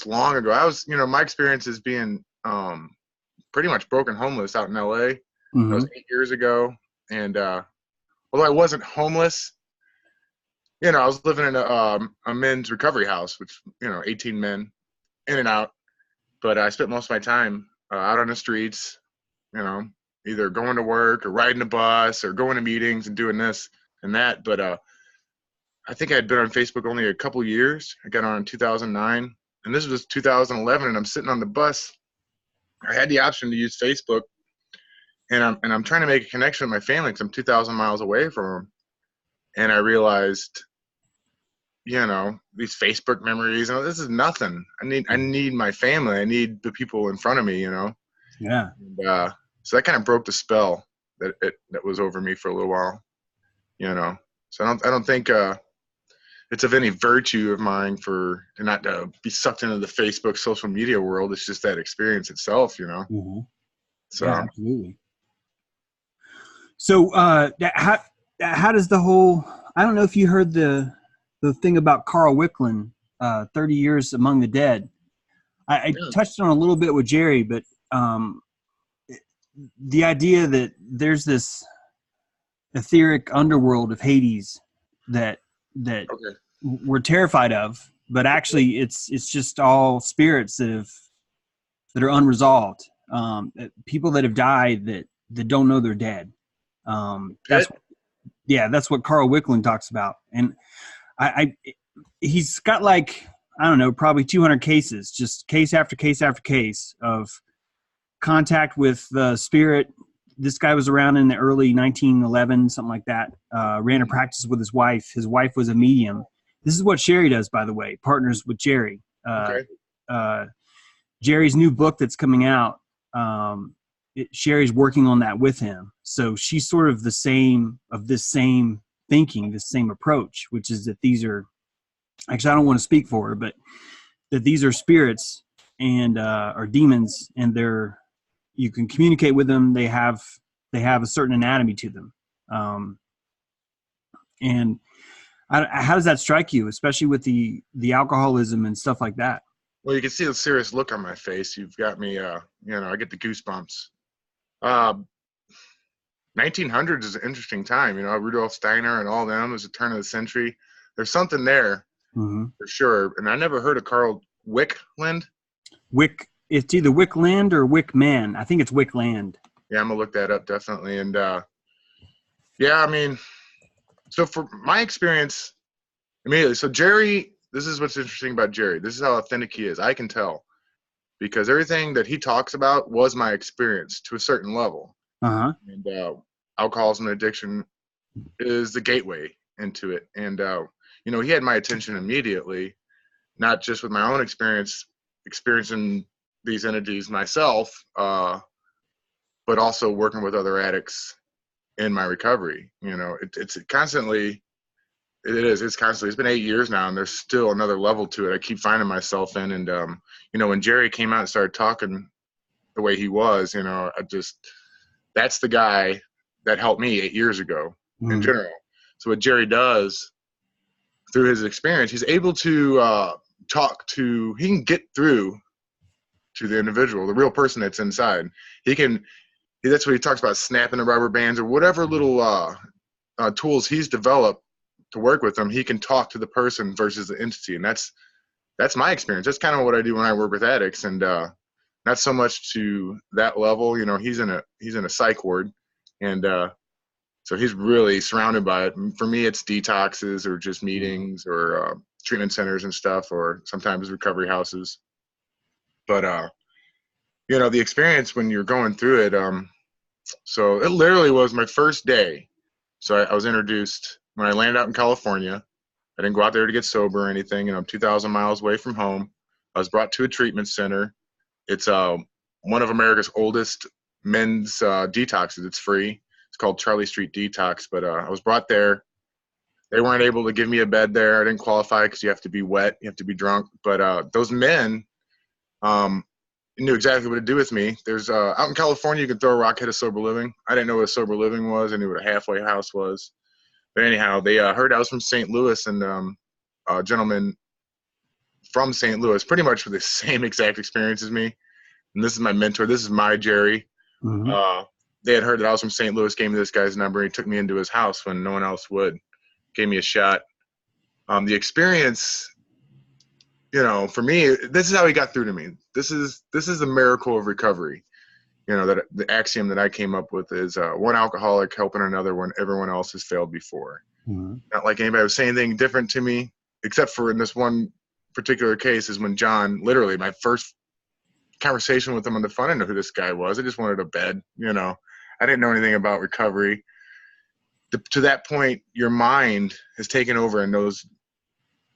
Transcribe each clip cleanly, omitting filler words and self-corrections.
long ago. I was, my experience is being pretty much broken homeless out in LA. That was Mm-hmm. 8 years ago. And although I wasn't homeless, I was living in a men's recovery house, which, 18 men in and out. But I spent most of my time out on the streets, either going to work or riding a bus or going to meetings and doing this and that. But I think I had been on Facebook only a couple years. I got on in 2009, and this was 2011, and I'm sitting on the bus. I had the option to use Facebook, and I'm trying to make a connection with my family because I'm 2,000 miles away from them. And I realized, these Facebook memories, this is nothing. I need my family. I need the people in front of me, Yeah. And, so that kind of broke the spell that was over me for a little while, So I don't think it's of any virtue of mine to not be sucked into the Facebook social media world. It's just that experience itself, Mm-hmm. So Yeah, absolutely. So how does the whole, I don't know if you heard the thing about Carl Wicklund, 30 years among the dead. I yeah. touched on a little bit with Jerry, but the idea that there's this etheric underworld of Hades that Okay. we're terrified of, but actually it's just all spirits that are unresolved. People that have died that don't know they're dead. That's what Carl Wicklund talks about. And he's got I don't know, probably 200 cases, just case after case after case of contact with the spirit. This guy was around in the early 1911, something like that. Ran a practice with his wife. His wife was a medium. This is what Sherry does, by the way, partners with Jerry. Okay. Jerry's new book that's coming out, Sherry's working on that with him. So she's sort of this same thinking, this same approach, which is that these are, actually I don't want to speak for her, but that these are spirits and are demons, and you can communicate with them. They have a certain anatomy to them. And how does that strike you, especially with the alcoholism and stuff like that? Well, you can see the serious look on my face. You've got me, I get the goosebumps. 1900s is an interesting time. Rudolf Steiner and all them was the turn of the century. There's something there for sure. And I never heard of Carl Wicklund. It's either Wickland or Wickman. I think it's Wickland. Yeah, I'm gonna look that up definitely. And so for my experience, immediately. So Jerry, this is what's interesting about Jerry. This is how authentic he is. I can tell because everything that he talks about was my experience to a certain level. Uh-huh. And alcoholism and addiction is the gateway into it. And he had my attention immediately, not just with my own experiencing these entities myself, but also working with other addicts in my recovery. It's constantly. It's been 8 years now, and there's still another level to it. I keep finding myself in, and when Jerry came out and started talking the way he was, that's the guy that helped me 8 years ago in general. So what Jerry does through his experience, he's able to he can get through to the individual, the real person that's inside. That's what he talks about, snapping the rubber bands or whatever little tools he's developed to work with them. He can talk to the person versus the entity. And that's my experience. That's kind of what I do when I work with addicts, and not so much to that level. He's in a psych ward, and so he's really surrounded by it. And for me, it's detoxes or just meetings or treatment centers and stuff, or sometimes recovery houses. But the experience when you're going through it, so it literally was my first day. So I was introduced when I landed out in California. I didn't go out there to get sober or anything. I'm 2,000 miles away from home. I was brought to a treatment center. It's one of America's oldest men's detoxes. It's free. It's called Charlie Street Detox. But I was brought there. They weren't able to give me a bed there. I didn't qualify because you have to be wet. You have to be drunk. But those men knew exactly what to do with me. There's out in California, you can throw a rock, hit a sober living. I didn't know what a sober living was. I knew what a halfway house was. But anyhow, they heard I was from St. Louis, and a gentleman from St. Louis, pretty much with the same exact experience as me. And this is my mentor. This is my Jerry. Mm-hmm. They had heard that I was from St. Louis, gave me this guy's number. He took me into his house when no one else would, gave me a shot. The experience, for me, this is how he got through to me. This is the miracle of recovery. That the axiom that I came up with is one alcoholic helping another when everyone else has failed before. Mm-hmm. Not like anybody was saying anything different to me, except for in this one particular case is when John, literally my first conversation with him on the phone, I didn't know who this guy was. I just wanted a bed, I didn't know anything about recovery. To that point, your mind has taken over and knows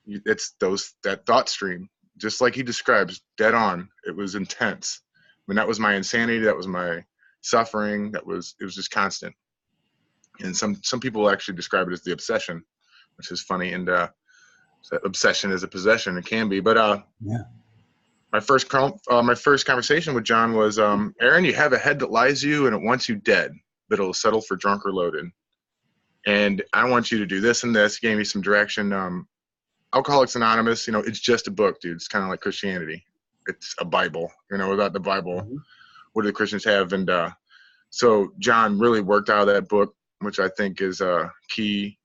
that thought stream, just like he describes, dead on. It was intense. I mean, that was my insanity. That was my suffering. It was just constant. And some people actually describe it as the obsession, which is funny. And so obsession is a possession. It can be. But Yeah. my first conversation with John was, Aaron, you have a head that lies you and it wants you dead, but it'll settle for drunk or loaded. And I want you to do this and this. He gave me some direction. Alcoholics Anonymous, it's just a book, dude. It's kind of like Christianity. It's a Bible. Without the Bible, Mm-hmm. what do the Christians have? And so John really worked out of that book, which I think is key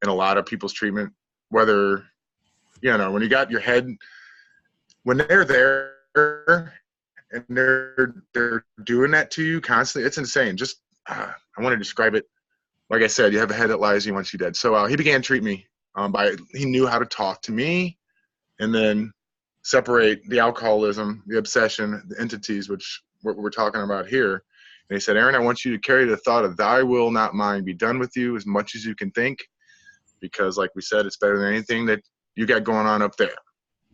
in a lot of people's treatment. Whether, when you got your head, when they're there and they're doing that to you constantly, it's insane. Just I want to describe it. Like I said, you have a head that lies you once you dead. So he began to treat me he knew how to talk to me and then separate the alcoholism, the obsession, the entities, which what we're talking about here. And he said, Aaron, I want you to carry the thought of thy will, not mine, be done with you as much as you can think, because like we said, it's better than anything that you got going on up there.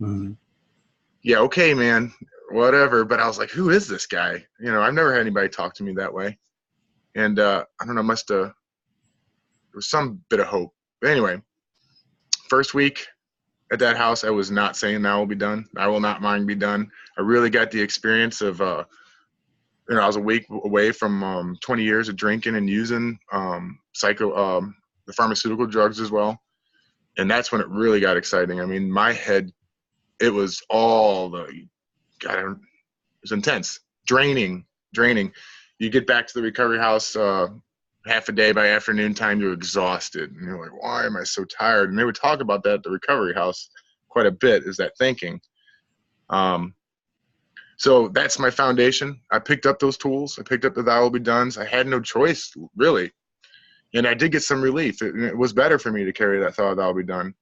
Mm-hmm. Yeah, okay, man, whatever. But I was like, who is this guy? I've never had anybody talk to me that way. And I don't know, there was some bit of hope. But anyway, first week at that house, I was not saying "Now will be done." I will not mine be done. I really got the experience of, I was a week away from 20 years of drinking and using the pharmaceutical drugs as well, and that's when it really got exciting. I mean, my head, it was it was intense, draining. You get back to the recovery house half a day, by afternoon time, you're exhausted. And you're like, why am I so tired? And they would talk about that at the recovery house quite a bit, is that thinking. So that's my foundation. I picked up those tools. I picked up the Thou Will Be Dones. I had no choice, really. And I did get some relief. It was better for me to carry that thought, Thou Will Be Done.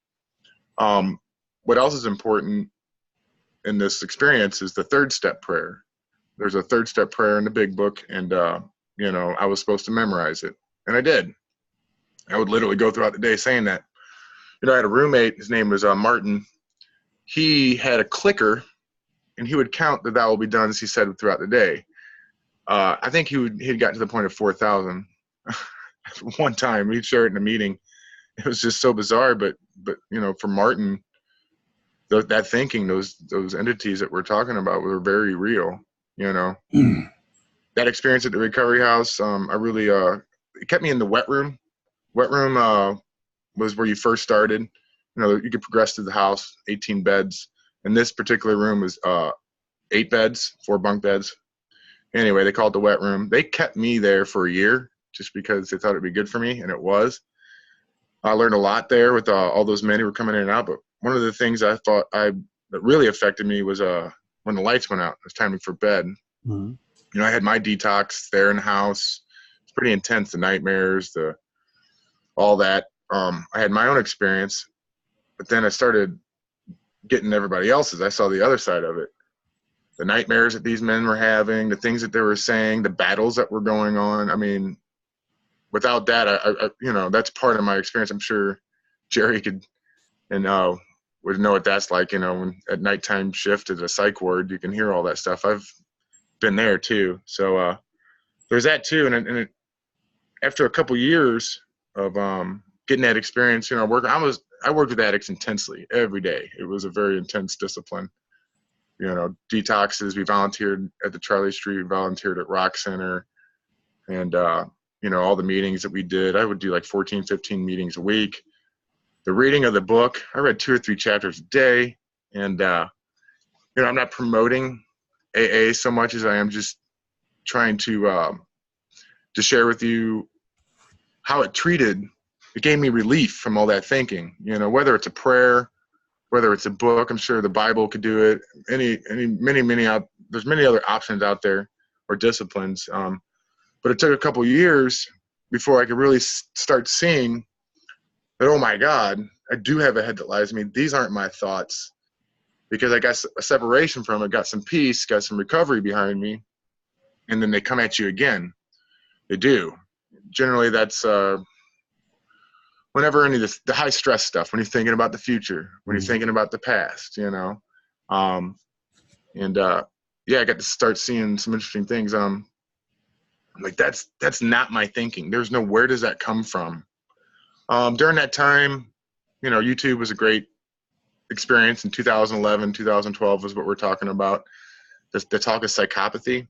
What else is important in this experience is the third step prayer. There's a third step prayer in the big book, and I was supposed to memorize it, and I did. I would literally go throughout the day saying that. I had a roommate, his name was Martin. He had a clicker, and he would count the Thou Will Be Done, as he said, throughout the day. I think he'd gotten to the point of 4,000. One time, we'd share it in a meeting. It was just so bizarre, but for Martin, that thinking, those entities that we're talking about were very real, That experience at the recovery house, I really, it kept me in the wet room. Wet room was where you first started. You could progress through the house, 18 beds. And this particular room was 8 beds, 4 bunk beds. Anyway, they called it the wet room. They kept me there for a year just because they thought it'd be good for me, and it was. I learned a lot there with all those men who were coming in and out. But one of the things I thought that really affected me was when the lights went out. It was time for bed. Mm-hmm. I had my detox there in the house. It's pretty intense, the nightmares, all that. I had my own experience, but then I started getting everybody else's. I saw the other side of it. The nightmares that these men were having, the things that they were saying, the battles that were going on. I mean, without that, I that's part of my experience. I'm sure Jerry could and would know what that's like. When at nighttime shift at a psych ward, you can hear all that stuff. I've been there too. So there's that too. And after a couple years of getting that experience, I worked with addicts intensely every day. It was a very intense discipline. Detoxes. We volunteered at the Charlie Street, we volunteered at Rock Center, and all the meetings that we did. I would do like 14, 15 meetings a week. The reading of the book, I read 2 or 3 chapters a day. And, I'm not promoting AA so much as I am just trying to share with you how it gave me relief from all that thinking, whether it's a prayer, whether it's a book. I'm sure the Bible could do it. There's many other options out there, or disciplines. But it took a couple years before I could really start seeing that, oh my God, I do have a head that lies to me. These aren't my thoughts, because I got a separation from it, got some peace, got some recovery behind me, and then they come at you again. They do. Generally, that's whenever any of the high stress stuff, when you're thinking about the future, when you're thinking about the past, I got to start seeing some interesting things. Like that's not my thinking. There's no, where does that come from? During that time, YouTube was a great experience. In 2011, 2012 is what we're talking about. The talk of psychopathy.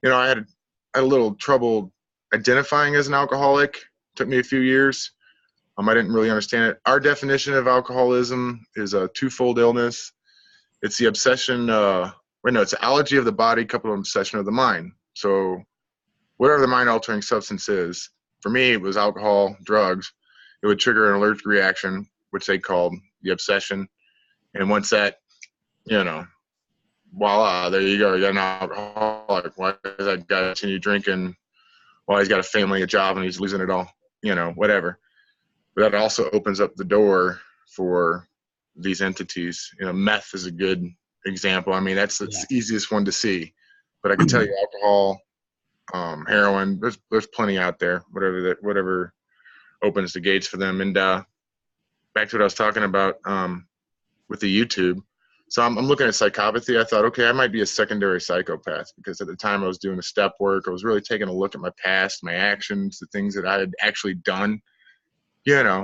I had a little trouble identifying as an alcoholic. Took me a few years. I didn't really understand it. Our definition of alcoholism is a twofold illness. It's the obsession, it's the allergy of the body coupled with obsession of the mind. So whatever the mind-altering substance is, for me, it was alcohol, drugs. It would trigger an allergic reaction, which they called the obsession. And once that, voila, there you go. You got an alcoholic. Why does that guy continue drinking? Well, he's got a family, a job, and he's losing it all, whatever. But that also opens up the door for these entities. Meth is a good example. I mean, that's the easiest one to see. But I can tell you alcohol, heroin, there's plenty out there, whatever opens the gates for them. And back to what I was talking about with the YouTube. So I'm looking at psychopathy. I thought, okay, I might be a secondary psychopath, because at the time I was doing the step work. I was really taking a look at my past, my actions, the things that I had actually done.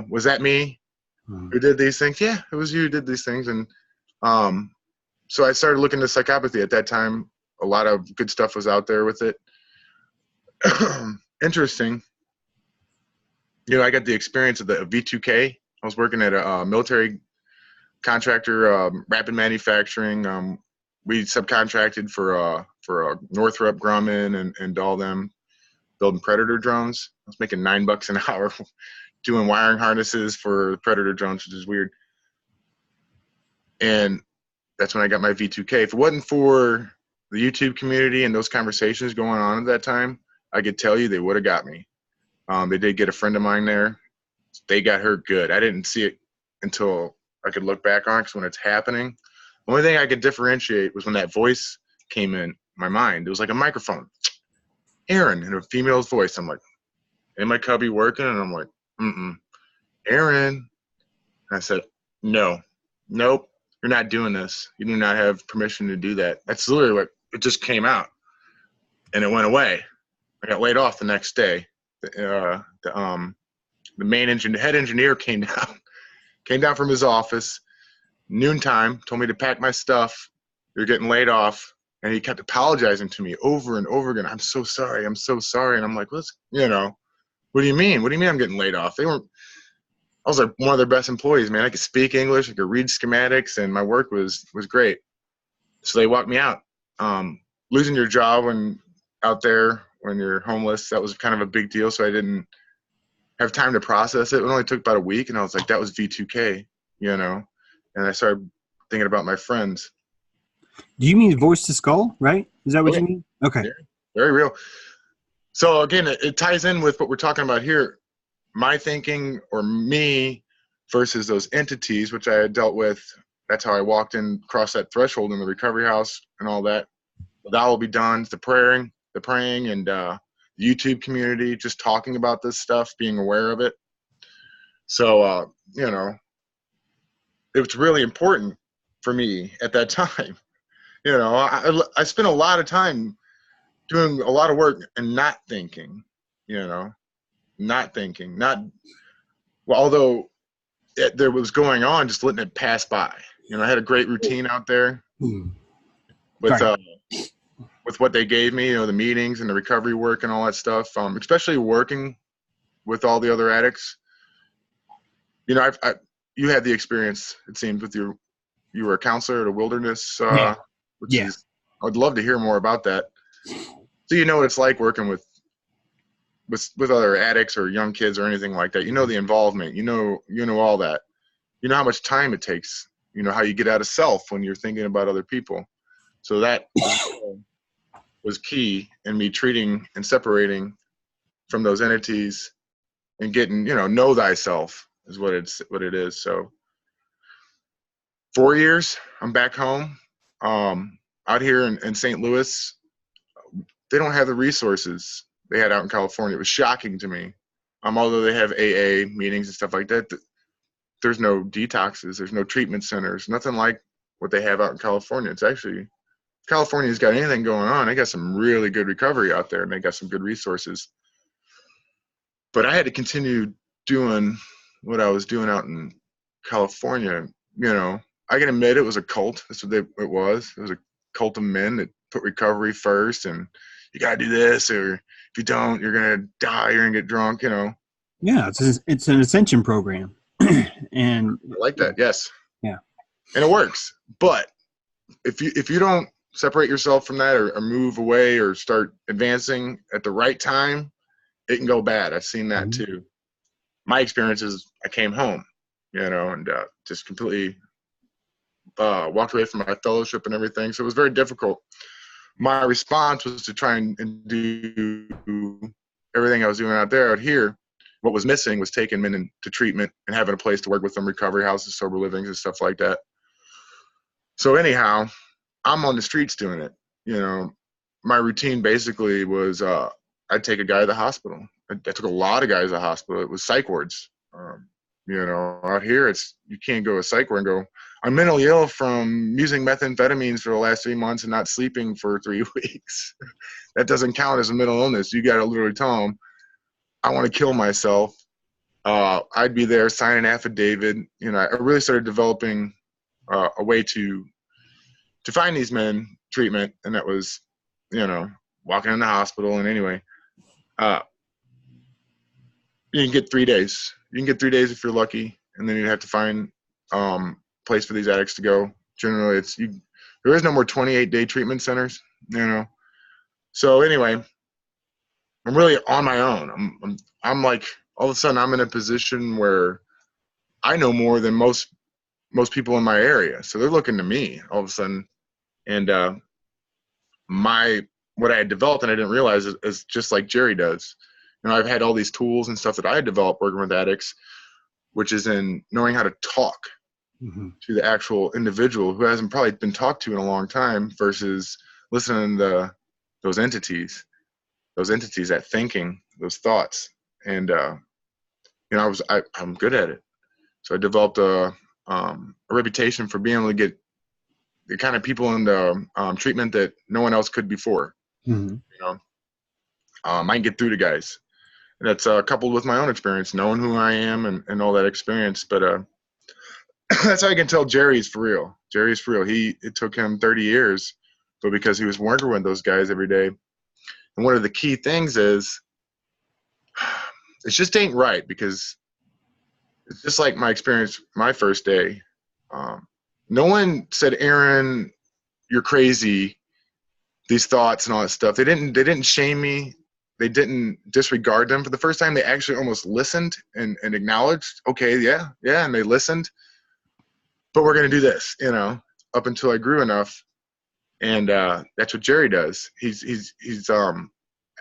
Was that me who did these things? Yeah, it was you who did these things. And so I started looking at psychopathy. At that time, a lot of good stuff was out there with it. Interesting. I got the experience of the V2K. I was working at a military contractor, rapid manufacturing. We subcontracted for Northrop Grumman and all them, building Predator drones. I was making $9 an hour doing wiring harnesses for Predator drones, which is weird. And that's when I got my V2K. If it wasn't for the YouTube community and those conversations going on at that time, I could tell you they would have got me. They did get a friend of mine there. They got hurt good. I didn't see it until I could look back on it, because when it's happening, the only thing I could differentiate was when that voice came in my mind. It was like a microphone. Aaron, in a female's voice. I'm like, in my cubby working? And I'm like, Aaron. And I said, nope, you're not doing this. You do not have permission to do that. That's literally what it just came out. And it went away. I got laid off the next day. The head engineer came down from his office, noontime, told me to pack my stuff. You're getting laid off. And he kept apologizing to me over and over again. I'm so sorry. I'm so sorry. And I'm like, what do you mean? What do you mean I'm getting laid off? I was like one of their best employees, man. I could speak English. I could read schematics, and my work was great. So they walked me out. Losing your job out there when you're homeless, that was kind of a big deal. So I didn't have time to process it. It only took about a week, and I was like, that was V2K, And I started thinking about my friends. Do you mean voice to skull, right? Is that what you mean? Okay. Yeah, very real. So again, it ties in with what we're talking about here. My thinking, or me, versus those entities, which I had dealt with. That's how I walked in, across that threshold in the recovery house and all that. That will be done. The praying, and the YouTube community, just talking about this stuff, being aware of it. So, it was really important for me at that time. I spent a lot of time doing a lot of work and not thinking, although there was going on, just letting it pass by. I had a great routine out there with what they gave me, the meetings and the recovery work and all that stuff, especially working with all the other addicts. You had the experience, it seems, with your you were a counselor at a wilderness, Yeah. which Yeah. is, I'd love to hear more about that. So you know what it's like working with other addicts or young kids or anything like that. You know the involvement. You know all that. You know how much time it takes. You know how you get out of self when you're thinking about other people. So that was key in me treating and separating from those entities and getting, know thyself is what it is. So 4 years, I'm back home. Out here in St. Louis, they don't have the resources they had out in California. It was shocking to me. Although they have AA meetings and stuff like that, there's no detoxes, there's no treatment centers, nothing like what they have out in California. It's actually, California's got anything going on. They got some really good recovery out there, and they got some good resources. But I had to continue doing what I was doing out in California. I can admit it was a cult. That's what it was. It was a cult of men that put recovery first, and you got to do this, or if you don't, you're going to die, you're going to get drunk, Yeah, it's an ascension program. And I like that. Yes. Yeah. And it works. But if you don't separate yourself from that or move away or start advancing at the right time, it can go bad. I've seen that too. My experience is I came home, and just completely walked away from my fellowship and everything. So it was very difficult. My response was to try and do everything I was doing out here. What was missing was taking men into treatment and having a place to work with them, recovery houses, sober livings, and stuff like that. So anyhow, I'm on the streets doing it. My routine basically was I'd take a guy to the hospital. I took a lot of guys to the hospital. It was psych wards. Out here, you can't go to a psych ward and go, I'm mentally ill from using methamphetamines for the last 3 months and not sleeping for 3 weeks. That doesn't count as a mental illness. You got to literally tell them, I want to kill myself. I'd be there, sign an affidavit. I really started developing a way to find these men treatment, and that was, walking in the hospital. And anyway, you can get 3 days. You can get 3 days if you're lucky, and then you have to find place for these addicts to go. Generally, there is no more 28-day treatment centers. So anyway, I'm really on my own. I'm like, all of a sudden I'm in a position where I know more than most people in my area. So they're looking to me all of a sudden. And what I had developed, and I didn't realize, is just like Jerry does. I've had all these tools and stuff that I had developed working with addicts, which is in knowing how to talk to the actual individual who hasn't probably been talked to in a long time, versus listening to those entities, that thinking, those thoughts. And I'm good at it. So I developed a reputation for being able to get the kind of people into treatment that no one else could before. I can get through to guys. And that's coupled with my own experience, knowing who I am and all that experience. But that's how I can tell Jerry's for real. Jerry's for real. It took him 30 years, but because he was working with those guys every day. And one of the key things is, it just ain't right, because it's just like my experience my first day. No one said, Aaron, you're crazy, these thoughts and all that stuff. They didn't shame me. They didn't disregard them. For the first time, they actually almost listened and acknowledged, okay, yeah, and they listened. But we're going to do this, up until I grew enough. And that's what Jerry does. He's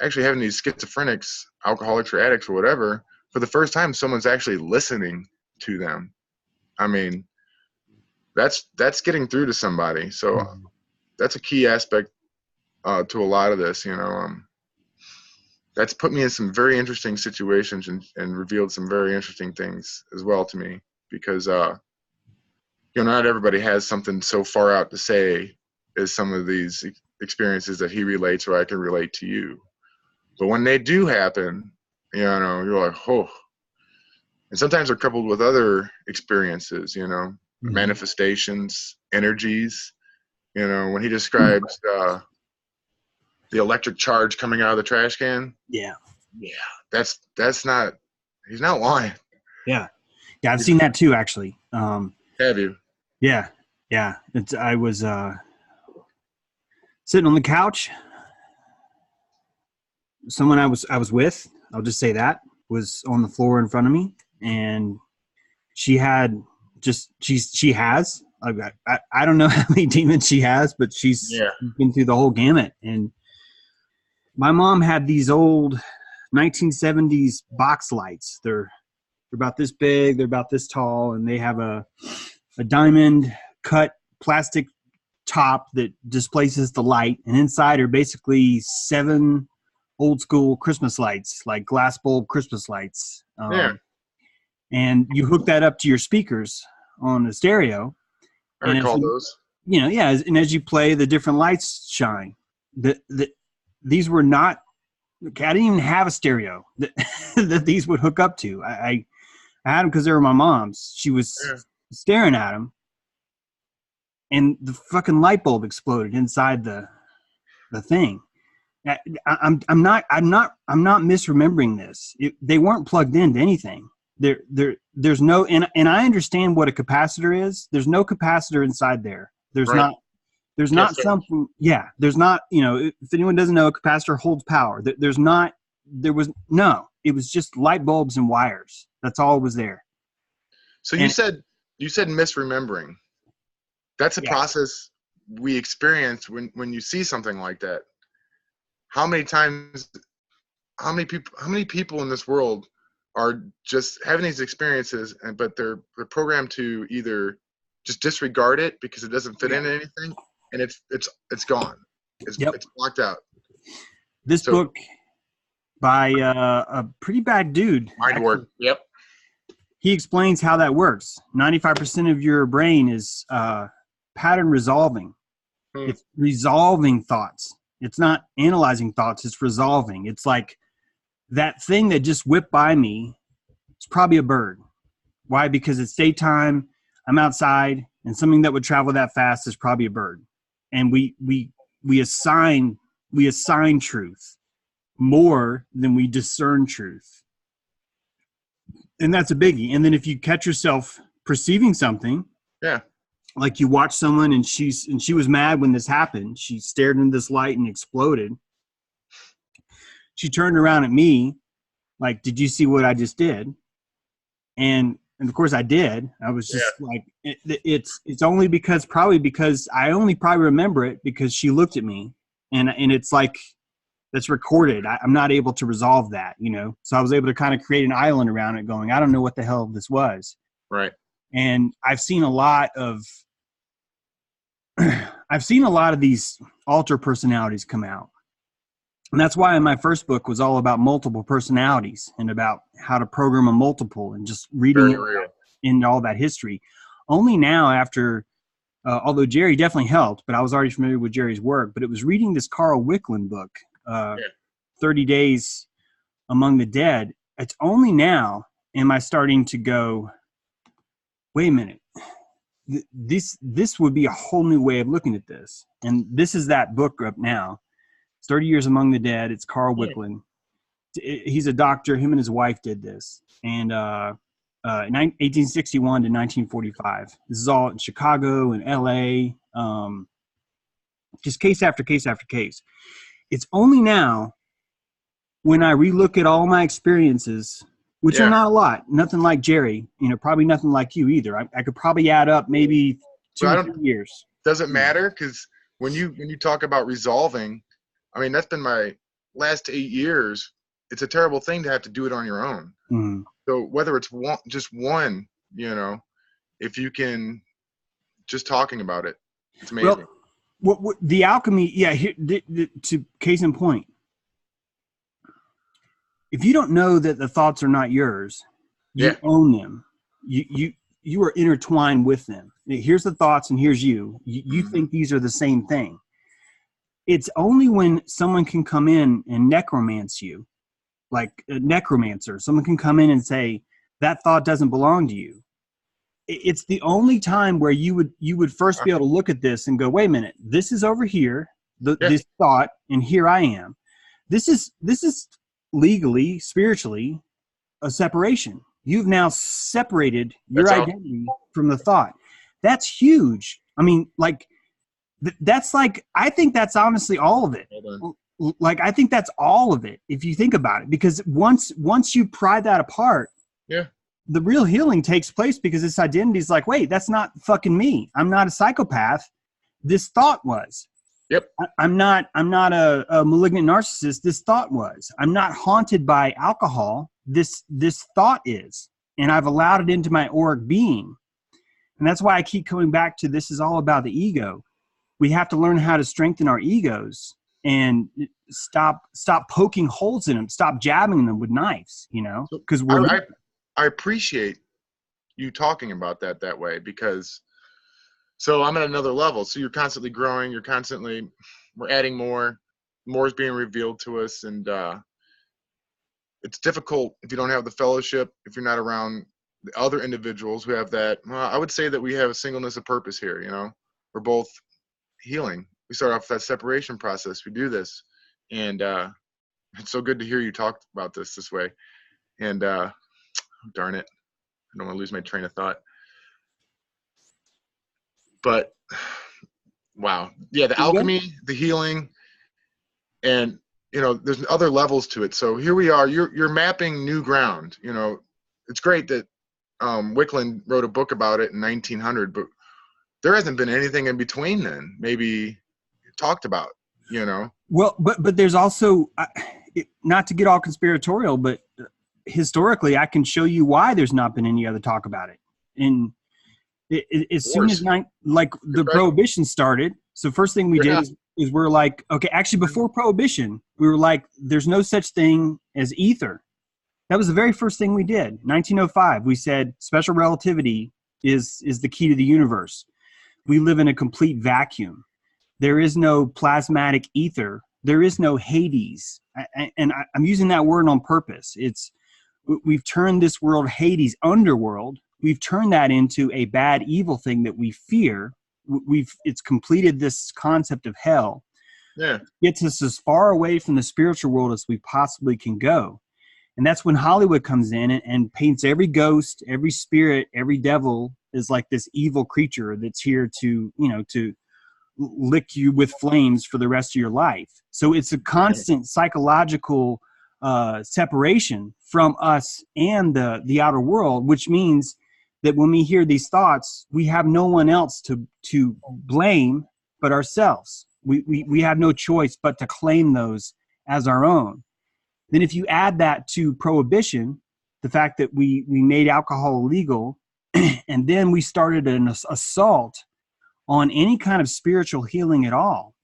actually having these schizophrenics, alcoholics or addicts or whatever. For the first time, someone's actually listening to them. I mean, that's getting through to somebody. So that's a key aspect to a lot of this. That's put me in some very interesting situations and revealed some very interesting things as well to me, because not everybody has something so far out to say as some of these experiences that he relates or I can relate to you. But when they do happen, you're like, oh. And sometimes they're coupled with other experiences, manifestations, energies. When he describes the electric charge coming out of the trash can. Yeah. That's not, he's not lying. Yeah. I've seen that too, actually. Have you? Yeah. Yeah, I was sitting on the couch. Someone I was with, I'll just say that, was on the floor in front of me, and she had she has I don't know how many demons she has, but she's Yeah. been through the whole gamut. And my mom had these old 1970s box lights. They're about this big, they're about this tall, and they have a diamond cut plastic top that displaces the light, and inside are basically 7 old school Christmas lights, like glass bulb Christmas lights. Yeah. And you hook that up to your speakers on the stereo, I and as recall you, those. yeah, and as you play, the different lights shine. These were not. I didn't even have a stereo that that these would hook up to. I had them because they were my mom's. She was staring at them, and the fucking light bulb exploded inside the thing. I'm not misremembering this. They weren't plugged into anything. There's no, and I understand what a capacitor is. There's no capacitor inside there. There's Right. not. There's not something. Yeah. There's not. You know, if anyone doesn't know, a capacitor holds power. There's not. There was no. It was just light bulbs and wires. That's all was there. So you said misremembering. That's a process we experience when you see something like that. How many people in this world are just having these experiences, but they're programmed to either just disregard it because it doesn't fit into anything, and it's gone. It's blocked out. This book by a pretty bad dude. Mindward. Yep. He explains how that works. 95% of your brain is pattern resolving. It's resolving thoughts. It's not analyzing thoughts. It's resolving. It's like that thing that just whipped by me. It's probably a bird. Why? Because it's daytime. I'm outside, and something that would travel that fast is probably a bird. And we assign truth more than we discern truth. And that's a biggie. And then if you catch yourself perceiving something, like you watch someone and she was mad when this happened. She stared into this light and exploded. She turned around at me like, "Did you see what I just did?" And of course I did. I was just like, it's only because I only probably remember it because she looked at me, and it's like, that's recorded. I'm not able to resolve that, you know? So I was able to kind of create an island around it going, I don't know what the hell this was. Right. And I've seen a lot of these alter personalities come out. And that's why my first book was all about multiple personalities and about how to program a multiple and just reading into all that history. Only now after, although Jerry definitely helped, but I was already familiar with Jerry's work, but it was reading this Carl Wicklund book, 30 Days Among the Dead. It's only now am I starting to go, wait a minute, this would be a whole new way of looking at this. And this is that book up now. It's 30 Years Among the Dead. It's Carl Wicklund. He's a doctor. Him and his wife did this. And 1861 to 1945. This is all in Chicago and LA. Just case after case after case. It's only now when I relook at all my experiences, which are not a lot, nothing like Jerry, you know, probably nothing like you either. I could probably add up maybe 2 or 3 years. Doesn't matter, because when you talk about resolving, I mean, that's been my last 8 years. It's a terrible thing to have to do it on your own. Mm-hmm. So whether it's just one, you know, if you can just talking about it, it's amazing. Well, what the alchemy, here, to case in point, if you don't know that the thoughts are not yours, you own them. You are intertwined with them. Here's the thoughts and here's you. You think these are the same thing. It's only when someone can come in and necromance you, like a necromancer, someone can come in and say, that thought doesn't belong to you. It's the only time where you would first be able to look at this and go, wait a minute, this is over here, this thought, and here I am. This is legally, spiritually, a separation. You've now separated your identity from the thought. That's huge. I mean, like, that's like, I think that's honestly all of it. Like, I think that's all of it, if you think about it, because once you pry that apart, Yeah. the real healing takes place, because this identity is like, wait, that's not fucking me. I'm not a psychopath. This thought was. Yep. I'm not a malignant narcissist. This thought was. I'm not haunted by alcohol. This thought is, and I've allowed it into my auric being. And that's why I keep coming back to, this is all about the ego. We have to learn how to strengthen our egos and stop poking holes in them, stop jabbing them with knives, because I appreciate you talking about that way, because so I'm at another level. So you're constantly growing, we're adding more is being revealed to us. And it's difficult if you don't have the fellowship, if you're not around the other individuals who have that. Well, I would say that we have a singleness of purpose here. We're both healing. We start off that separation process. We do this, and it's so good to hear you talk about this way. And darn it, I don't want to lose my train of thought. But wow, yeah, the alchemy, the healing, and there's other levels to it. So here we are. You're mapping new ground. It's great that Wickland wrote a book about it in 1900, but there hasn't been anything in between then. Maybe talked about. Well, but there's also, not to get all conspiratorial, but historically, I can show you why there's not been any other talk about it. And as soon as the Prohibition started, so first thing we did is we're like, okay, actually before Prohibition, we were like, there's no such thing as ether. That was the very first thing we did. 1905, we said special relativity is the key to the universe. We live in a complete vacuum. There is no plasmatic ether. There is no Hades. I'm using that word on purpose. We've turned this world, Hades, underworld. We've turned that into a bad, evil thing that we fear. It's completed this concept of hell. Yeah. Gets us as far away from the spiritual world as we possibly can go. And that's when Hollywood comes in and paints every ghost, every spirit, every devil as like this evil creature that's here to lick you with flames for the rest of your life. So it's a constant psychological separation from us and the outer world, which means that when we hear these thoughts, we have no one else to blame but ourselves. We have no choice but to claim those as our own. Then if you add that to Prohibition, the fact that we made alcohol illegal, and then we started an assault on any kind of spiritual healing at all,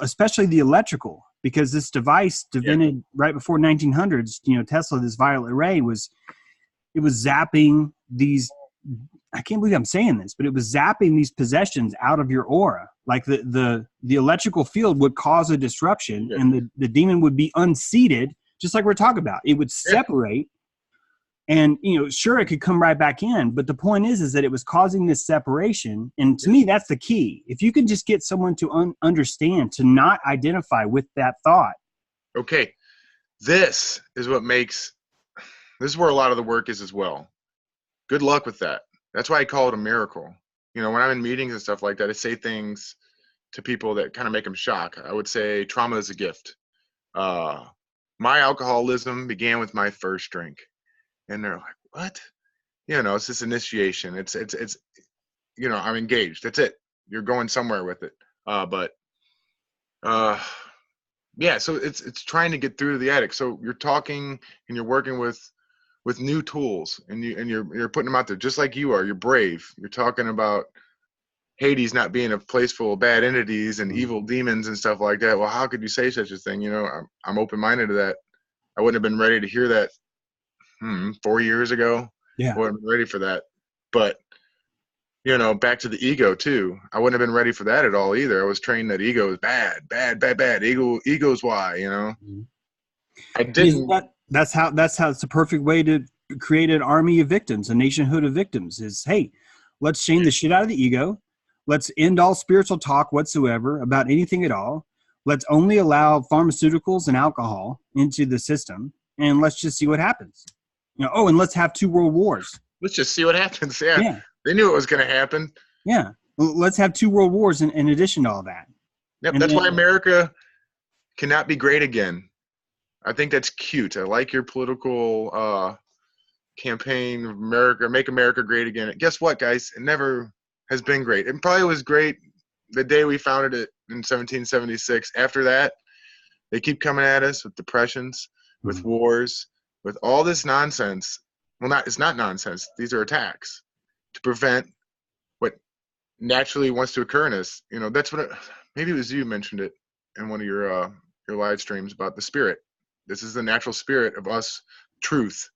especially the electrical, because this device invented right before 1900s, Tesla, this violet ray it was zapping these, I can't believe I'm saying this, but it was zapping these possessions out of your aura. Like the electrical field would cause a disruption, and the demon would be unseated, just like we're talking about. It would separate, and sure, it could come right back in, but the point is that it was causing this separation. And to me, that's the key. If you can just get someone to understand, to not identify with that thought. Okay, this is where a lot of the work is as well. Good luck with that. That's why I call it a miracle. When I'm in meetings and stuff like that, I say things to people that kind of make them shock. I would say trauma is a gift. My alcoholism began with my first drink. And they're like, what? It's this initiation. It's I'm engaged. That's it. You're going somewhere with it. Yeah, so it's trying to get through to the addict. So you're talking and you're working with new tools, and you're putting them out there just like you are. You're brave. You're talking about Hades not being a place full of bad entities and evil demons and stuff like that. Well, how could you say such a thing? I'm open-minded to that. I wouldn't have been ready to hear that 4 years ago. Yeah. I wasn't ready for that. But, back to the ego too. I wouldn't have been ready for that at all either. I was trained that ego is bad. Ego's why, Mm-hmm. I didn't. That's how it's a perfect way to create an army of victims, a nationhood of victims is, hey, let's shame the shit out of the ego. Let's end all spiritual talk whatsoever about anything at all. Let's only allow pharmaceuticals and alcohol into the system, and let's just see what happens. And let's have 2 world wars. Let's just see what happens. Yeah. They knew it was going to happen. Yeah. Let's have 2 world wars in addition to all that. Yep, And that's why then, America cannot be great again. I think that's cute. I like your political campaign, America, make America great again. Guess what, guys? It never has been great. It probably was great the day we founded it in 1776. After that, they keep coming at us with depressions, with wars, with all this nonsense. Well, it's not nonsense. These are attacks to prevent what naturally wants to occur in us. You know, that's what maybe it was you mentioned it in one of your live streams about the spirit. This is the natural spirit of us, truth,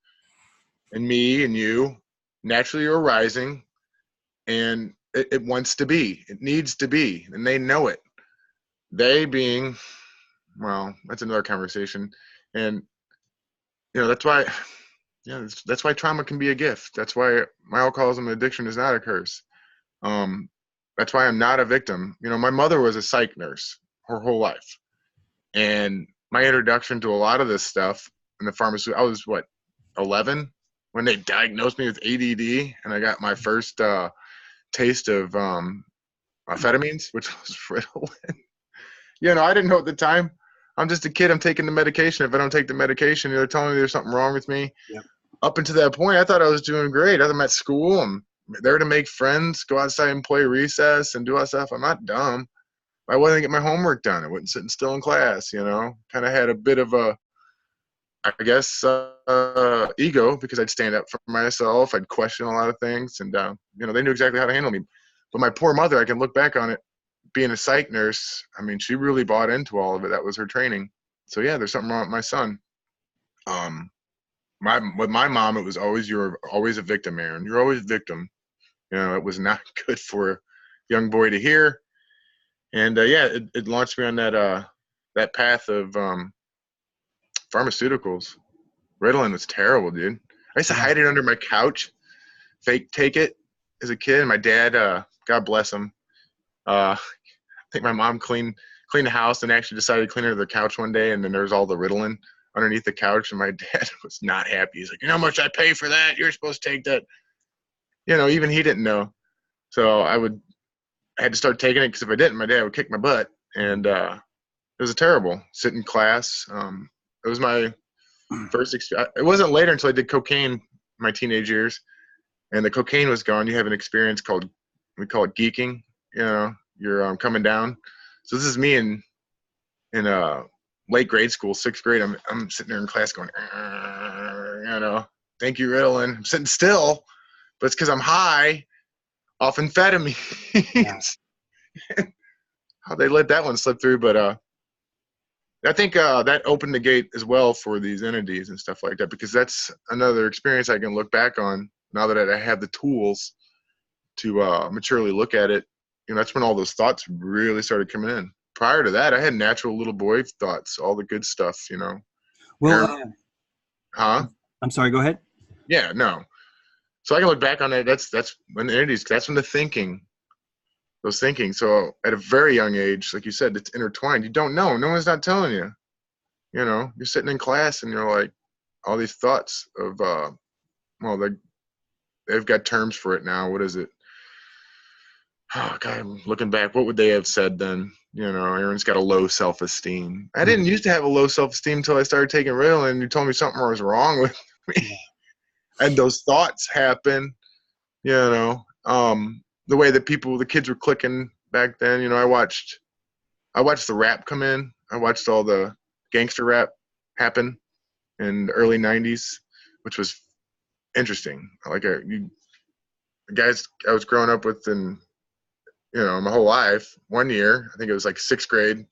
and me and you naturally are rising, and it wants to be. It needs to be, and they know it. They being, well, that's another conversation, and you know that's why. Yeah, that's why trauma can be a gift. That's why my alcoholism and addiction is not a curse. That's why I'm not a victim. You know, my mother was a psych nurse her whole life. And my introduction to a lot of this stuff in the pharmacy, I was, 11 when they diagnosed me with ADD, and I got my first taste of amphetamines, which was Ritalin. You know, I didn't know at the time. I'm just a kid. I'm taking the medication. If I don't take the medication, they're telling me there's something wrong with me. Yep. Up until that point, I thought I was doing great. I'm at school. I'm there to make friends, go outside and play recess and do all that stuff. I'm not dumb. I wasn't getting my homework done. I wasn't sitting still in class, you know. Kind of had a bit of a, I guess, ego, because I'd stand up for myself. I'd question a lot of things. And, you know, they knew exactly how to handle me. But my poor mother, I can look back on it, being a psych nurse, I mean, she really bought into all of it. That was her training. So, yeah, there's something wrong with my son. With my mom, it was always, you're always a victim, Aaron. You're always a victim. You know, it was not good for a young boy to hear. And yeah, it launched me on that path of pharmaceuticals. Ritalin was terrible, dude. I used to hide it under my couch, fake take it as a kid. And my dad, God bless him, I think my mom cleaned the house and actually decided to clean her the couch one day, and then there was all the Ritalin underneath the couch, and my dad was not happy. He's like, "You know how much I pay for that? You're supposed to take that." You know, even he didn't know. So I had to start taking it, because if I didn't, my dad would kick my butt. And it was terrible. Sit in class. It was my first experience. It wasn't later until I did cocaine in my teenage years, and the cocaine was gone. You have an experience we call it geeking. You know, you're coming down. So this is me in late grade school, 6th grade. I'm sitting there in class going, you know, thank you, Ritalin. I'm sitting still, but it's because I'm high off amphetamines. How they let that one slip through. But I think that opened the gate as well for these entities and stuff like that, because that's another experience I can look back on now that I have the tools to maturely look at it. You know, that's when all those thoughts really started coming in. Prior to that, I had natural little boy thoughts, all the good stuff, you know. well, I'm sorry, go ahead. Yeah, no. So I can look back on that. That's when the entities, that's when the thinking, those thinking. So at a very young age, like you said, it's intertwined. You don't know. No one's not telling you. You know, you're sitting in class and you're like, all these thoughts of, well, they've got terms for it now. What is it? Oh, God, I'm looking back, what would they have said then? You know, Aaron's got a low self-esteem. I didn't used to have a low self-esteem until I started taking Ritalin, and you told me something was wrong with me. And those thoughts happen, you know. The way that the kids were clicking back then, you know, I watched the rap come in. I watched all the gangster rap happen in the early 90s, which was interesting. Like the guys I was growing up with, and you know, my whole life, one year, I think it was like 6th grade,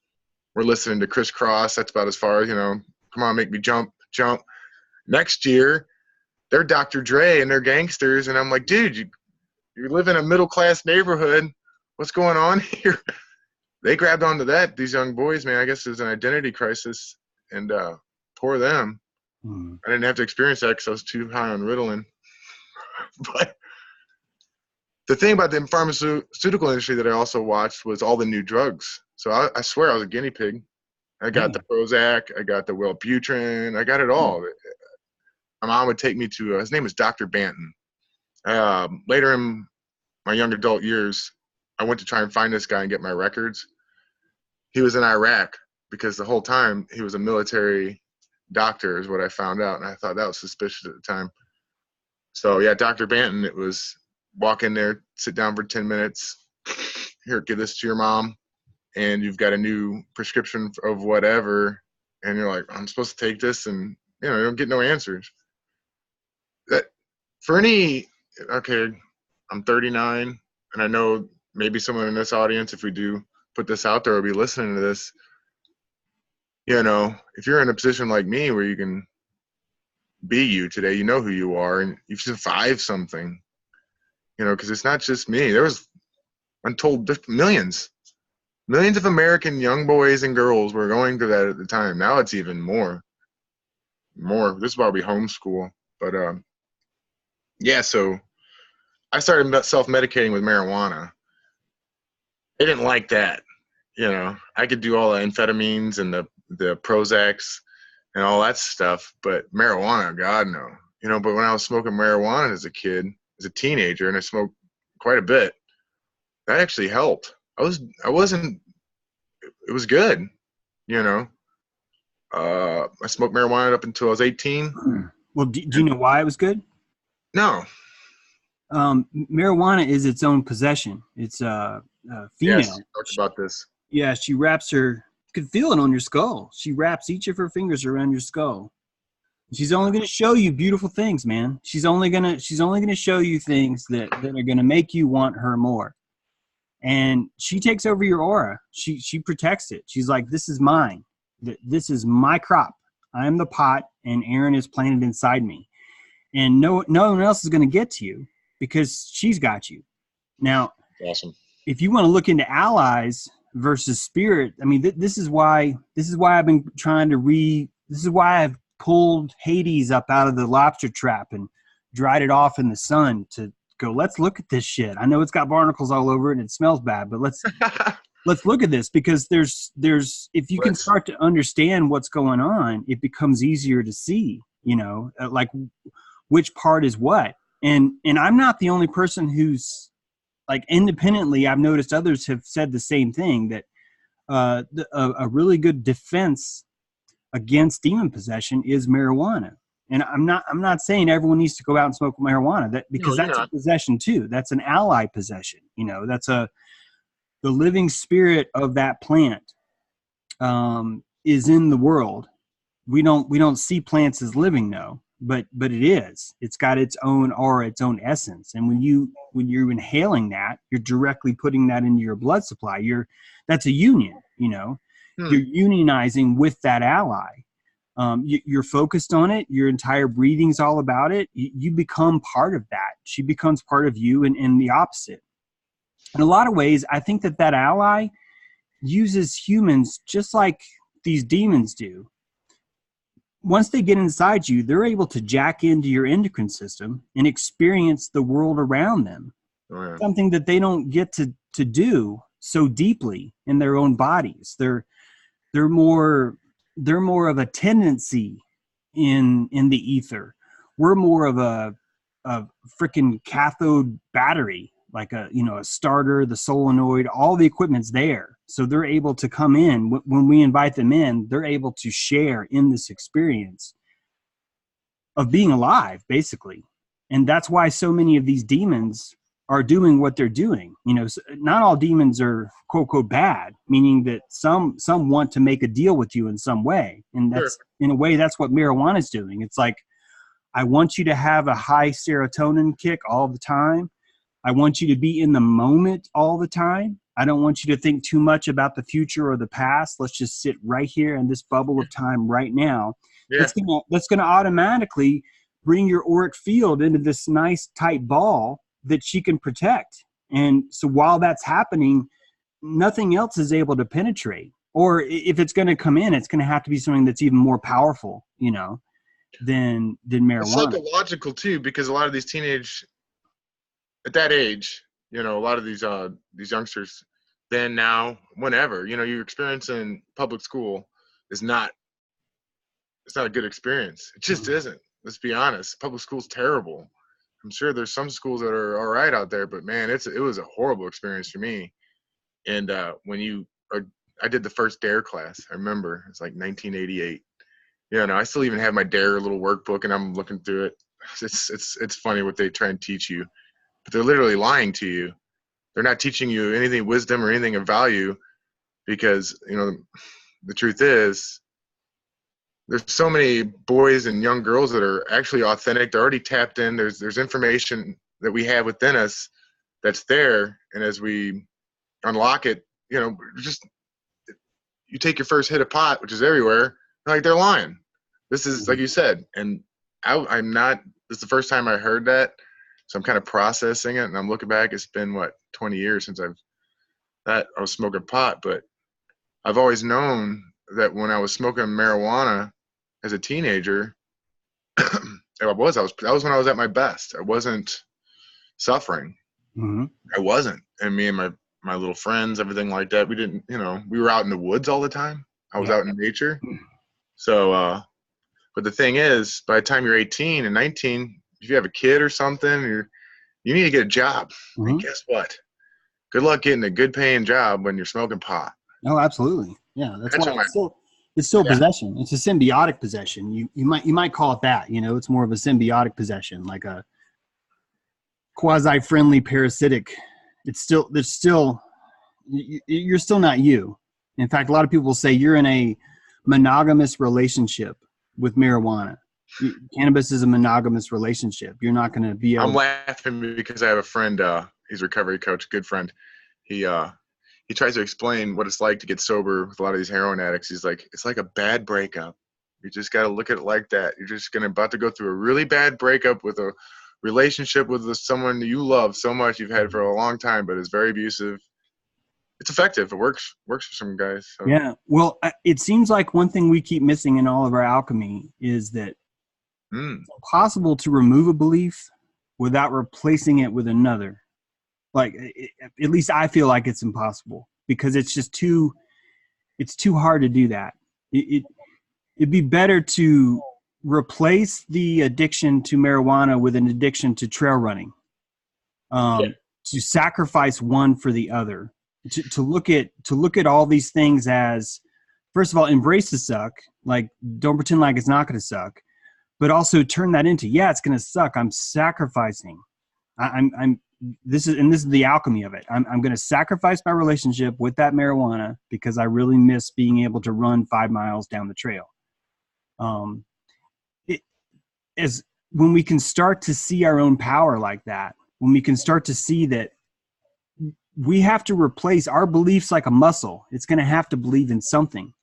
we're listening to Criss Cross. That's about as far as, you know, come on, make me jump. Next year, they're Dr. Dre and they're gangsters. And I'm like, dude, you live in a middle-class neighborhood. What's going on here? They grabbed onto that, these young boys, man. I guess it was an identity crisis, and poor them. I didn't have to experience that because I was too high on Ritalin. But the thing about the pharmaceutical industry that I also watched was all the new drugs. So I swear I was a guinea pig. I got the Prozac, I got the Wellbutrin, I got it all. My mom would take me to, his name is Dr. Banton. Later in my young adult years, I went to try and find this guy and get my records. He was in Iraq because the whole time he was a military doctor is what I found out. And I thought that was suspicious at the time. So yeah, Dr. Banton, it was walk in there, sit down for 10 minutes. Here, give this to your mom. And you've got a new prescription of whatever. And you're like, I'm supposed to take this. And, you don't get no answers. That for any, okay, I'm 39. And I know maybe someone in this audience, if we do put this out there, will be listening to this. If you're in a position like me where you can be you today, you know who you are, and you've survived something, because it's not just me. There was untold millions of American young boys and girls were going through that at the time. Now it's even more. This is why we homeschool. But yeah, so I started self-medicating with marijuana. They didn't like that. I could do all the amphetamines and the Prozacs and all that stuff, but marijuana, God no. But when I was smoking marijuana as a kid, as a teenager, and I smoked quite a bit, that actually helped. It was good. I smoked marijuana up until I was 18. Well, do you know why it was good? No. Marijuana is its own possession. It's a female. Yes, talked about this. Yeah, she wraps her. You could feel it on your skull. She wraps each of her fingers around your skull. She's only going to show you beautiful things, man. She's only going to show you things that are going to make you want her more. And she takes over your aura. She protects it. She's like, this is mine. This is my crop. I am the pot, and Aaron is planted inside me. And no one else is going to get to you because she's got you. Now, awesome. If you want to look into allies versus spirit, I mean, this is why I've been trying to this is why I've pulled Hades up out of the lobster trap and dried it off in the sun to go, let's look at this shit. I know it's got barnacles all over it and it smells bad, but let's look at this, because there's if you can start to understand what's going on, it becomes easier to see, like which part is what. And I'm not the only person who's like, independently, I've noticed others have said the same thing, that a really good defense against demon possession is marijuana. And I'm not saying everyone needs to go out and smoke marijuana, because that's a possession too. That's an ally possession. That's the living spirit of that plant is in the world. We don't see plants as living, though, but it is. It's got its own aura, its own essence. And when you're inhaling that, you're directly putting that into your blood supply. That's a union. You're unionizing with that ally. You're focused on it. Your entire breathing's all about it. You become part of that. She becomes part of you, and the opposite. In a lot of ways, I think that ally uses humans just like these demons do. Once they get inside you, they're able to jack into your endocrine system and experience the world around them. Oh, yeah. Something that they don't get to do so deeply in their own bodies. They're more of a tendency in the ether. We're more of a freaking cathode battery, like a starter, the solenoid, all the equipment's there. So they're able to come in. When we invite them in, they're able to share in this experience of being alive, basically. And that's why so many of these demons are doing what they're doing. Not all demons are quote unquote bad, meaning that some want to make a deal with you in some way. And that's in a way, that's what marijuana is doing. It's like, I want you to have a high serotonin kick all the time. I want you to be in the moment all the time. I don't want you to think too much about the future or the past. Let's just sit right here in this bubble of time right now. Yeah. That's gonna automatically bring your auric field into this nice tight ball that she can protect. And so while that's happening, nothing else is able to penetrate. Or if it's going to come in, it's going to have to be something that's even more powerful, than marijuana. It's psychological too, because a lot of these at that age, a lot of these youngsters, then now, whenever, your experience in public school it's not a good experience. It just isn't. Let's be honest. Public school's terrible. I'm sure there's some schools that are all right out there, but man, it was a horrible experience for me. And when you are, I did the first DARE class. I remember it's like 1988. Yeah, no, I still even have my DARE little workbook, and I'm looking through it. It's funny what they try and teach you, but they're literally lying to you. They're not teaching you anything wisdom or anything of value, because the truth is there's so many boys and young girls that are actually authentic. They're already tapped in. There's information that we have within us that's there, and as we unlock it, just you take your first hit of pot, which is everywhere. Like, they're lying. This is like you said, and I'm not. This is the first time I heard that, so I'm kind of processing it, and I'm looking back. It's been 20 years since I was smoking pot, but I've always known that when I was smoking marijuana as a teenager, that was when I was at my best. I wasn't suffering. Mm-hmm. I wasn't, and me and my little friends, everything like that. We didn't, we were out in the woods all the time. I was out in nature. So, but the thing is, by the time you're 18 and 19, if you have a kid or something, you need to get a job. Mm-hmm. And guess what? Good luck getting a good paying job when you're smoking pot. Oh, absolutely. Yeah, that's why it's still possession. It's a symbiotic possession. You might call it that. It's more of a symbiotic possession, like a quasi-friendly parasitic. You're still not you. In fact, a lot of people say you're in a monogamous relationship with marijuana. Cannabis is a monogamous relationship. You're not going to be able. I'm laughing because I have a friend. He's a recovery coach, good friend. He tries to explain what it's like to get sober with a lot of these heroin addicts. He's like, it's like a bad breakup. You just got to look at it like that. You're just about to go through a really bad breakup with a relationship with someone you love so much, you've had for a long time, but it's very abusive. It's effective. It works for some guys. So. Yeah. Well, it seems like one thing we keep missing in all of our alchemy is that it's impossible to remove a belief without replacing it with another. Like, at least I feel like it's impossible, because it's too hard to do that. It'd be better to replace the addiction to marijuana with an addiction to trail running. To sacrifice one for the other. To look at all these things as, first of all, embrace the suck. Like, don't pretend like it's not going to suck, but also turn that into, it's going to suck. I'm sacrificing. This is the alchemy of it. I'm going to sacrifice my relationship with that marijuana because I really miss being able to run 5 miles down the trail. As when we can start to see our own power like that, when we can start to see that we have to replace our beliefs like a muscle. It's going to have to believe in something.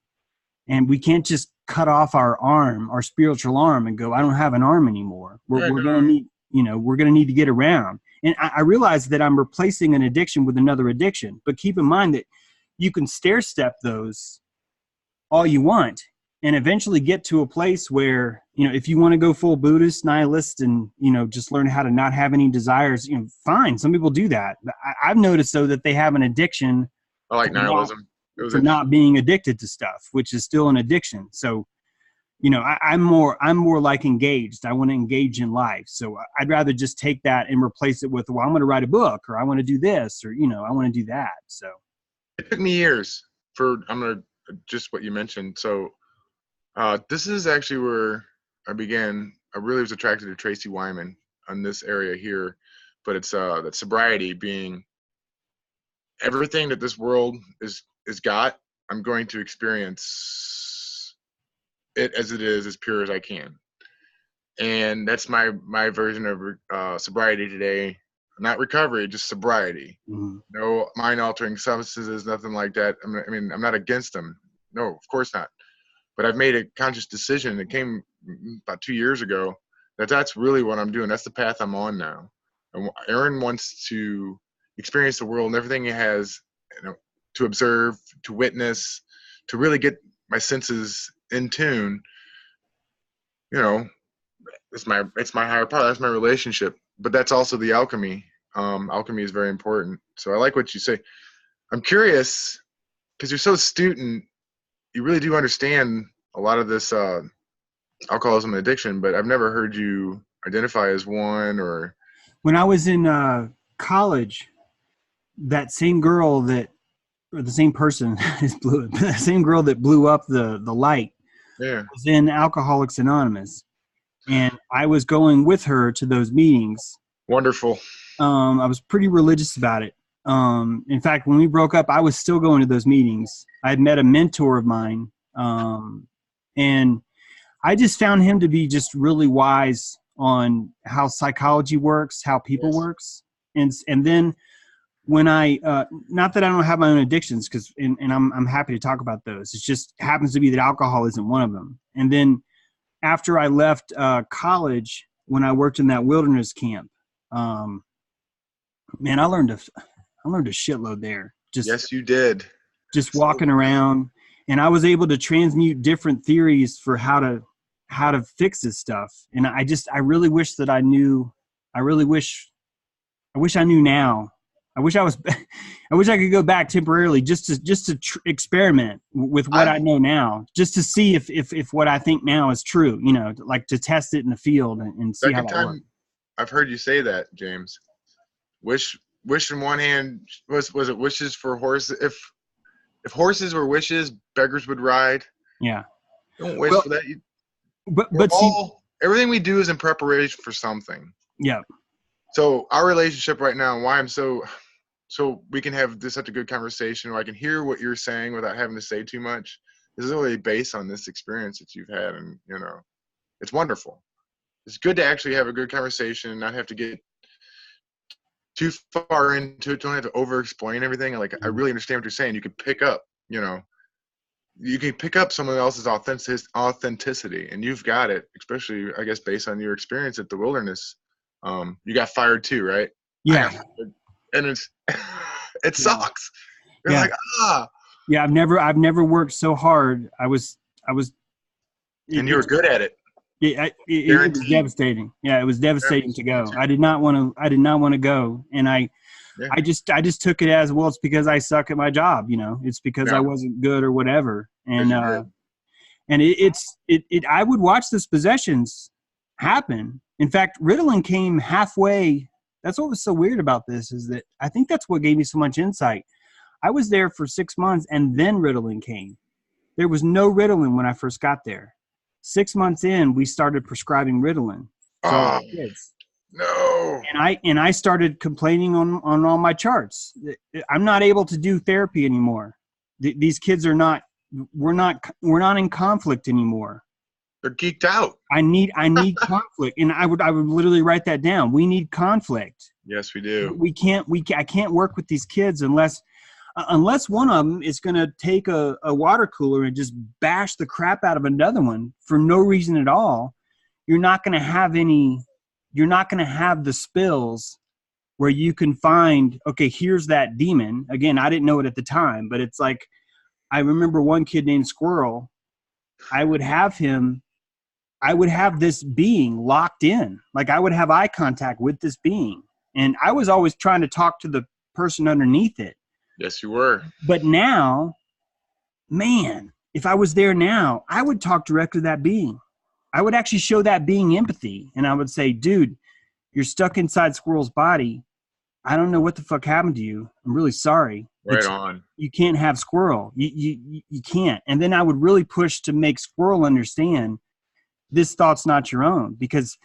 And we can't just cut off our arm, our spiritual arm, and go, I don't have an arm anymore. We're going to need, we're going to need to get around. And I realize that I'm replacing an addiction with another addiction, but keep in mind that you can stair step those all you want and eventually get to a place where, if you want to go full Buddhist, nihilist, and, just learn how to not have any desires, fine. Some people do that. But I've noticed, though, that they have an addiction. I like nihilism. For not being addicted to stuff, which is still an addiction. So, I'm more like engaged. I want to engage in life. So I'd rather just take that and replace it with, well, I'm going to write a book, or I want to do this, or, I want to do that. So it took me years just what you mentioned. So this is actually where I began. I really was attracted to Tracy Wyman on this area here, but it's that sobriety being everything that this world is got. I'm going to experience it as it is, as pure as I can, and that's my version of sobriety today. Not recovery, just sobriety. Mm-hmm. No mind-altering substances, nothing like that. I'm not against them. No, of course not. But I've made a conscious decision. It came about 2 years ago that's really what I'm doing. That's the path I'm on now. And Aaron wants to experience the world and everything he has, to observe, to witness, to really get my senses in tune. It's my higher power. That's my relationship. But that's also the alchemy. Alchemy is very important. So I like what you say. I'm curious because you're so astute and you really do understand a lot of this alcoholism and addiction, but I've never heard you identify as one or When I was in college, that same girl that, or the same person, the same girl that blew up the light Yeah. was in Alcoholics Anonymous, and I was going with her to those meetings. Wonderful. I was pretty religious about it. In fact, when we broke up, I was still going to those meetings. I had met a mentor of mine, and I just found him to be just really wise on how psychology works, how people Yes. works, and then when I not that I don't have my own addictions, because and I'm happy to talk about those. It just happens to be that alcohol isn't one of them. And then after I left college, when I worked in that wilderness camp, man, I learned a shitload there. Yes, you did. Just So walking around, and I was able to transmute different theories for how to fix this stuff. And I really wish that I knew. I wish I knew now. I wish I could go back temporarily just to experiment with what I know now, just to see if what I think now is true, you know, like to test it in the field and see how that works. I've heard you say that, James. Wish in one hand, was it wishes for horses? If horses were wishes, beggars would ride. Yeah. Don't wish for that. Everything we do is in preparation for something. Yeah. So our relationship right now, why I'm so we can have such a good conversation where I can hear what you're saying without having to say too much, is really based on this experience that you've had. And, you know, it's wonderful. It's good to actually have a good conversation and not have to get too far into it. Don't have to over-explain everything. Like, I really understand what you're saying. You can pick up, you know, you can pick up someone else's authenticity, and you've got it, especially, I guess, based on your experience at the wilderness. You got fired too, right? Yeah. And it sucks. You're like, Yeah, I've never worked so hard. I was and you were good at it. It was devastating. Yeah, it was devastating to go. I did not want to go, and I just took it as, well, it's because I suck at my job, you know. It's because I wasn't good or whatever. And I would watch those possessions happen. In fact, Ritalin came halfway. That's what was so weird about this, is that I think that's what gave me so much insight. I was there for 6 months, and then Ritalin came. There was no Ritalin when I first got there. 6 months in, we started prescribing Ritalin to all the kids. No. And I started complaining on all my charts. I'm not able to do therapy anymore. These kids are not. We're not in conflict anymore. They're geeked out. I need conflict, and I would literally write that down. We need conflict. Yes, we do. I can't work with these kids unless one of them is going to take a water cooler and just bash the crap out of another one for no reason at all. You're not going to have the spills where you can find, okay, here's that demon. Again, I didn't know it at the time, but it's like, I remember one kid named Squirrel. I would have this being locked in. Like, I would have eye contact with this being. And I was always trying to talk to the person underneath it. Yes, you were. But now, man, if I was there now, I would talk directly to that being. I would actually show that being empathy. And I would say, dude, you're stuck inside Squirrel's body. I don't know what the fuck happened to you. I'm really sorry. Right on. You can't have Squirrel. You can't. And then I would really push to make Squirrel understand this thought's not your own. Because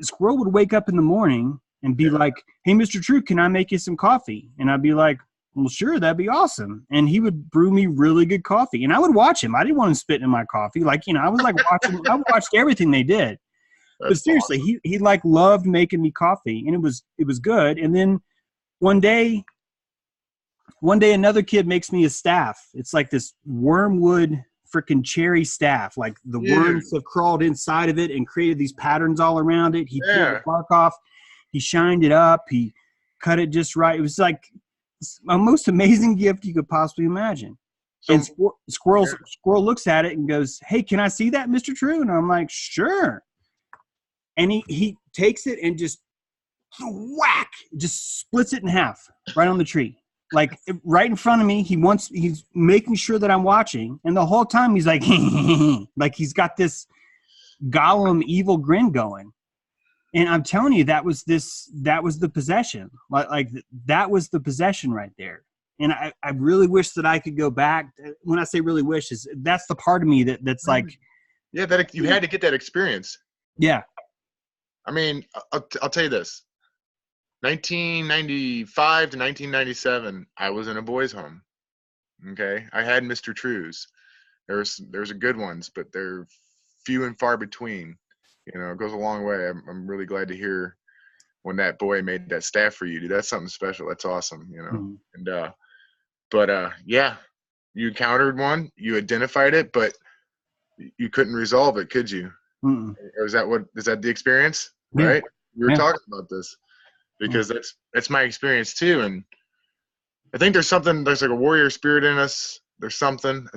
Squirrel would wake up in the morning and be like, hey, Mr. True, can I make you some coffee? And I'd be like, well, sure, that'd be awesome. And he would brew me really good coffee. And I would watch him. I didn't want him spitting in my coffee. Like, you know, I was like watching, I watched everything they did. But seriously, awesome. he like loved making me coffee, and it was good. And then one day another kid makes me a staff. It's like this wormwood freaking cherry staff. Like the worms have crawled inside of it and created these patterns all around it. He peeled the bark off. He shined it up. He cut it just right. It was like the most amazing gift you could possibly imagine. So, and Squirrel looks at it and goes, hey, can I see that, Mr. True? And I'm like, sure. And he takes it and just whack, just splits it in half right on the tree. Like right in front of me. He's making sure that I'm watching. And the whole time he's like, like he's got this Gollum evil grin going. And I'm telling you, that was the possession. Like that was the possession right there. And I really wish that I could go back. When I say really wish, is that's the part of me that's like, yeah, that you had to get that experience. yeah. I mean, I'll tell you this. 1995 to 1997, I was in a boys' home. Okay, I had Mr. Trues. There's a good ones, but they're few and far between. You know, it goes a long way. I'm really glad to hear when that boy made that staff for you, dude. That's something special. That's awesome. You know, and yeah, you encountered one, you identified it, but you couldn't resolve it, could you? Mm-mm. Or is that the experience? Yeah. Right? We were Yeah. talking about this because that's my experience too, and I think there's like a warrior spirit in us. There's something.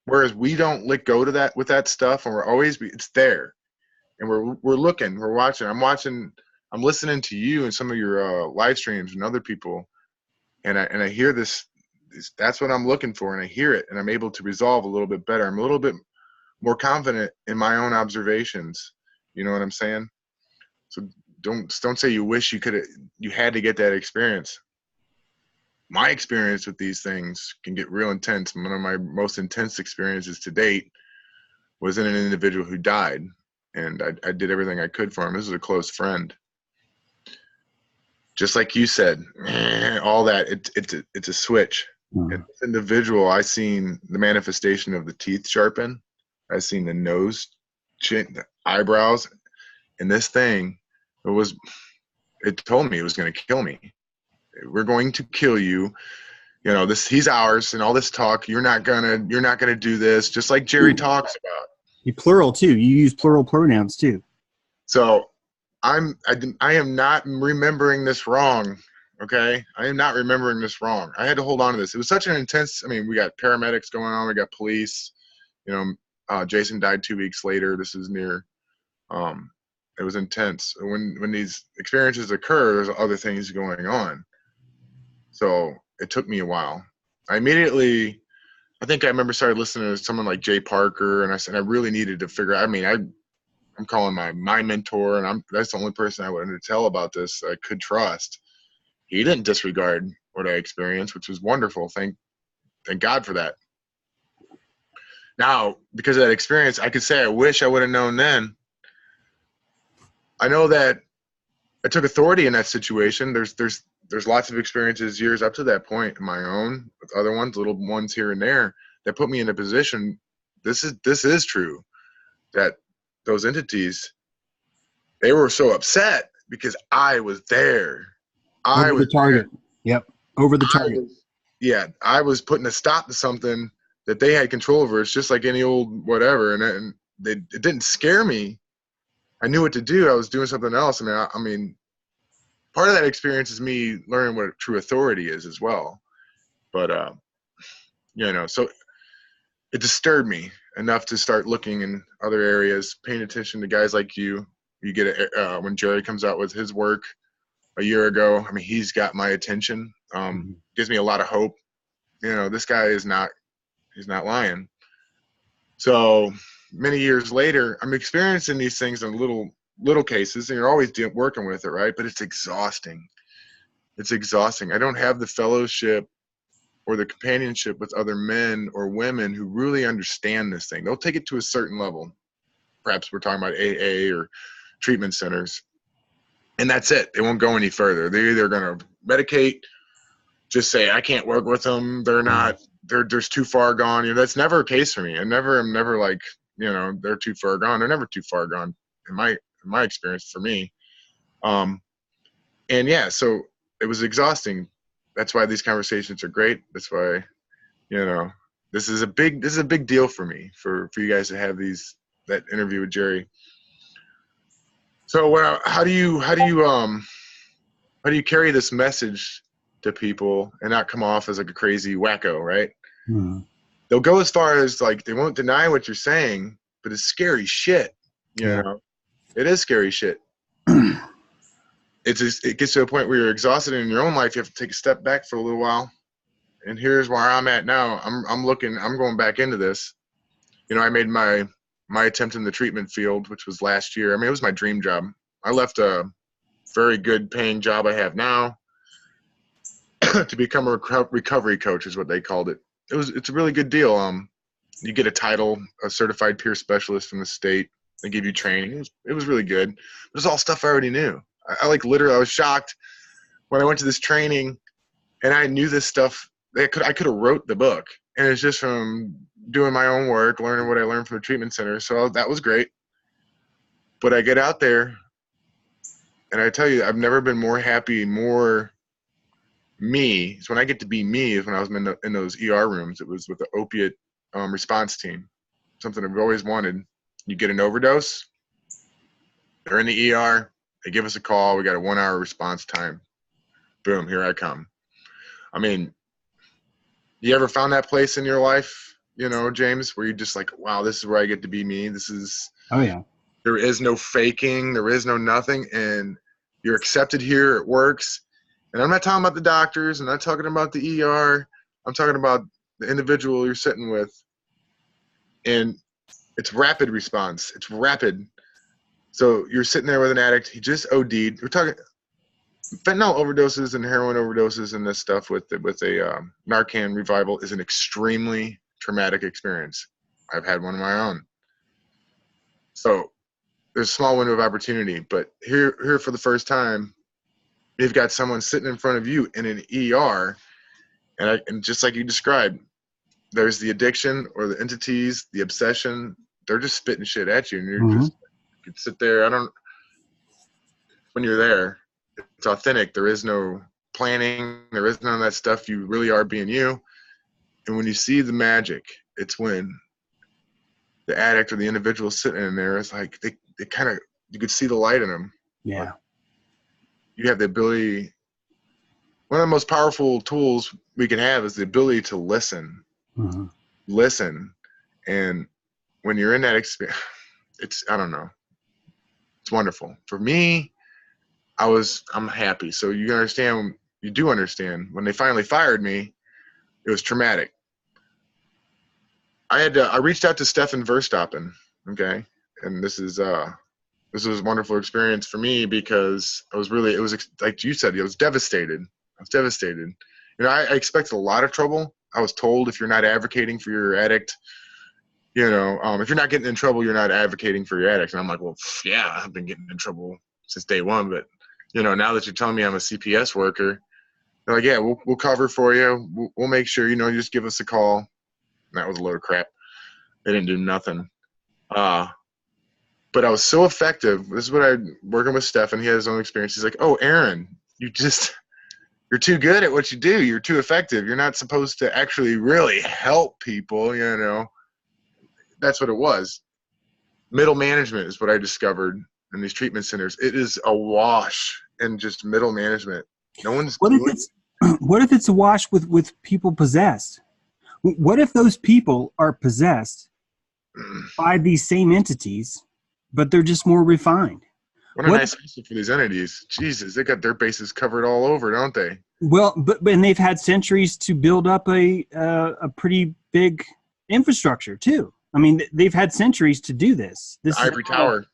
Whereas we don't let go to that with that stuff, and it's there, and we're looking, we're watching. I'm listening to you and some of your live streams and other people, and I hear this. That's what I'm looking for, and I hear it, and I'm able to resolve a little bit better. I'm a little bit more confident in my own observations. You know what I'm saying? So don't say you wish you had to get that experience. My experience with these things can get real intense. One of my most intense experiences to date was in an individual who died, and I did everything I could for him. This is a close friend. Just like you said, all that, it's a switch. And this individual, I seen the manifestation of the teeth sharpen. I seen the nose, chin, the eyebrows, and this thing, it told me it was going to kill me. We're going to kill you. You know, he's ours, and all this talk, you're not gonna do this, just like Jerry talks about. You plural too. You use plural pronouns too. So I am not remembering this wrong. Okay, I am not remembering this wrong. I had to hold on to this. It was such an intense. I mean, we got paramedics going on. We got police. You know, Jason died 2 weeks later. This is near. It was intense. When these experiences occur, there's other things going on. So it took me a while. I think I remember started listening to someone like Jay Parker, and I said I really needed to figure out. I mean, I'm calling my mentor, and that's the only person I wanted to tell about this I could trust. He didn't disregard what I experienced, which was wonderful. Thank God for that. Now, because of that experience, I could say I wish I would have known then. I know that I took authority in that situation. There's lots of experiences years up to that point, my own, with other ones, little ones here and there, that put me in a position. This is true, that those entities, they were so upset because I was there. I was the target. Yep. Over the target. I was putting a stop to something that they had control over. It's just like any old whatever, and it didn't scare me. I knew what to do. I was doing something else. I mean, part of that experience is me learning what true authority is as well. But you know, so it disturbed me enough to start looking in other areas, paying attention to guys like you. You get when Jerry comes out with his work a year ago. I mean, he's got my attention. Gives me a lot of hope. You know, this guy he's not lying. So many years later, I'm experiencing these things in little cases, and you're always working with it, right? But it's exhausting. It's exhausting. I don't have the fellowship or the companionship with other men or women who really understand this thing. They'll take it to a certain level. Perhaps we're talking about AA or treatment centers. And that's it. They won't go any further. They're either going to medicate, just say, I can't work with them. They're just too far gone. You know, that's never a case for me. I'm never like, you know, they're too far gone. They're never too far gone in my experience for me. And yeah, so it was exhausting. That's why these conversations are great. That's why, you know, this is a big deal for me, for you guys to have that interview with Jerry. So how do you carry this message to people and not come off as like a crazy wacko, right? They'll go as far as like, they won't deny what you're saying, but it's scary shit. You know, it is scary shit. It gets to a point where you're exhausted in your own life. You have to take a step back for a little while. And here's where I'm at now. I'm going back into this. You know, I made my my attempt in the treatment field, which was last year. I mean, it was my dream job. I left a very good paying job I have now to become a recovery coach is what they called it. It's a really good deal. You get a title, a certified peer specialist from the state. They give you training. It was really good. It was all stuff I already knew. I like literally, I was shocked when I went to this training and I knew this stuff. I could have wrote the book, and it's just from doing my own work, learning what I learned from the treatment center. So that was great. But I get out there, and I tell you, I've never been more happy, more me. So when I get to be me is when I was in those ER rooms. It was with the opiate response team, something I've always wanted. You get an overdose, they're in the ER, they give us a call, we got a 1 hour response time. Boom, here I come. I mean, you ever found that place in your life, you know, James, where you're just like, wow, this is where I get to be me. This is, oh yeah. There is no faking, there is no nothing, and you're accepted here, it works. And I'm not talking about the doctors, I'm not talking about the ER, I'm talking about the individual you're sitting with. And it's rapid response. It's rapid. So you're sitting there with an addict. He just OD'd. We're talking fentanyl overdoses and heroin overdoses and this stuff with a Narcan revival is an extremely traumatic experience. I've had one of my own. So there's a small window of opportunity. But here for the first time, you've got someone sitting in front of you in an ER, and just like you described, there's the addiction or the entities, the obsession. They're just spitting shit at you, and you're just, you can sit there. When you're there, it's authentic. There is no planning. There is none of that stuff. You really are being you. And when you see the magic, it's when the addict or the individual sitting in there, it's like they kind of, you could see the light in them. Yeah. Like, you have the ability. One of the most powerful tools we can have is the ability to listen. Mm-hmm. Listen. And when you're in that experience, I don't know. It's wonderful. For me, I'm happy. So you do understand when they finally fired me, it was traumatic. I reached out to Stefan Verstappen. Okay. And this was a wonderful experience for me because it was like you said, I was devastated. You know, I expected a lot of trouble. I was told if you're not advocating for your addict, you know, if you're not getting in trouble, you're not advocating for your addict. And I'm like, well, yeah, I've been getting in trouble since day one. But, you know, now that you're telling me I'm a CPS worker, they're like, yeah, we'll cover for you. We'll make sure, you know, you just give us a call. And that was a load of crap. They didn't do nothing. But I was so effective. This is what working with Stefan. He had his own experience. He's like, oh, Aaron, you're too good at what you do. You're too effective. You're not supposed to actually really help people, you know. That's what it was. Middle management is what I discovered in these treatment centers. It is a wash in just middle management. No one's What if it's a wash with people possessed? What if those people are possessed by these same entities, but they're just more refined? What a nice answer for these entities. Jesus, they got their bases covered all over, don't they? Well, but they've had centuries to build up a pretty big infrastructure too. I mean, they've had centuries to do this. This Ivory Tower.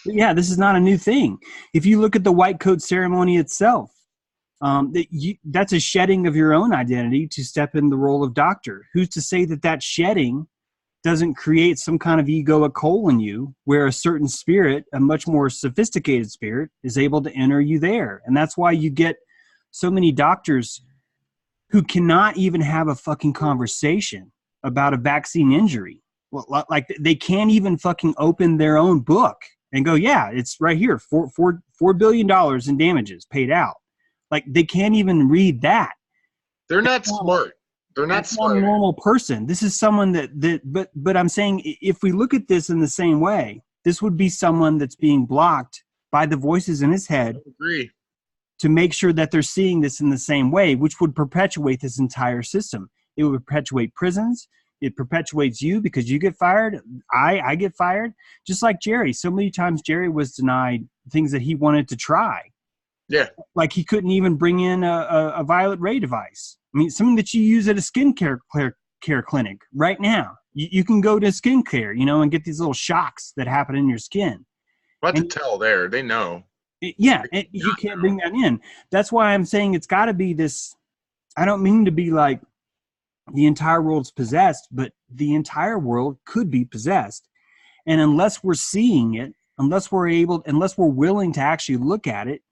Yeah, this is not a new thing. If you look at the white coat ceremony itself, that's a shedding of your own identity to step in the role of doctor. Who's to say that shedding doesn't create some kind of egoic hole in you where a certain spirit, a much more sophisticated spirit, is able to enter you there? And that's why you get so many doctors who cannot even have a fucking conversation about a vaccine injury. Well, like they can't even fucking open their own book and go, yeah, it's right here, $4 billion in damages paid out. Like they can't even read that. They're not smart. They're not smart. Not a normal person. This is someone but I'm saying if we look at this in the same way, this would be someone that's being blocked by the voices in his head. I agree. To make sure that they're seeing this in the same way, which would perpetuate this entire system. It would perpetuate prisons. It perpetuates you because you get fired. I get fired. Just like Jerry. So many times Jerry was denied things that he wanted to try. Yeah. Like he couldn't even bring in a violet ray device. I mean, something that you use at a skin care clinic right now. You can go to skincare, and get these little shocks that happen in your skin. What to tell there? They know. Yeah, and you can't bring that in. That's why I'm saying it's got to be this. I don't mean to be like the entire world's possessed, but the entire world could be possessed. And unless we're seeing it, unless we're willing to actually look at it,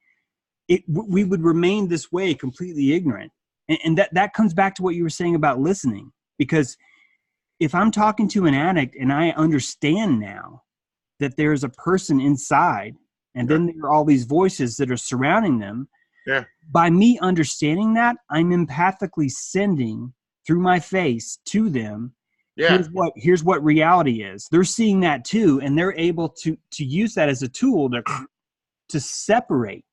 we would remain this way, completely ignorant. And that comes back to what you were saying about listening. Because if I'm talking to an addict and I understand now that there's a person inside, and then there are all these voices that are surrounding them. Yeah. By me understanding that, I'm empathically sending through my face to them. Yeah. Here's what reality is. They're seeing that too, and they're able to use that as a tool to separate,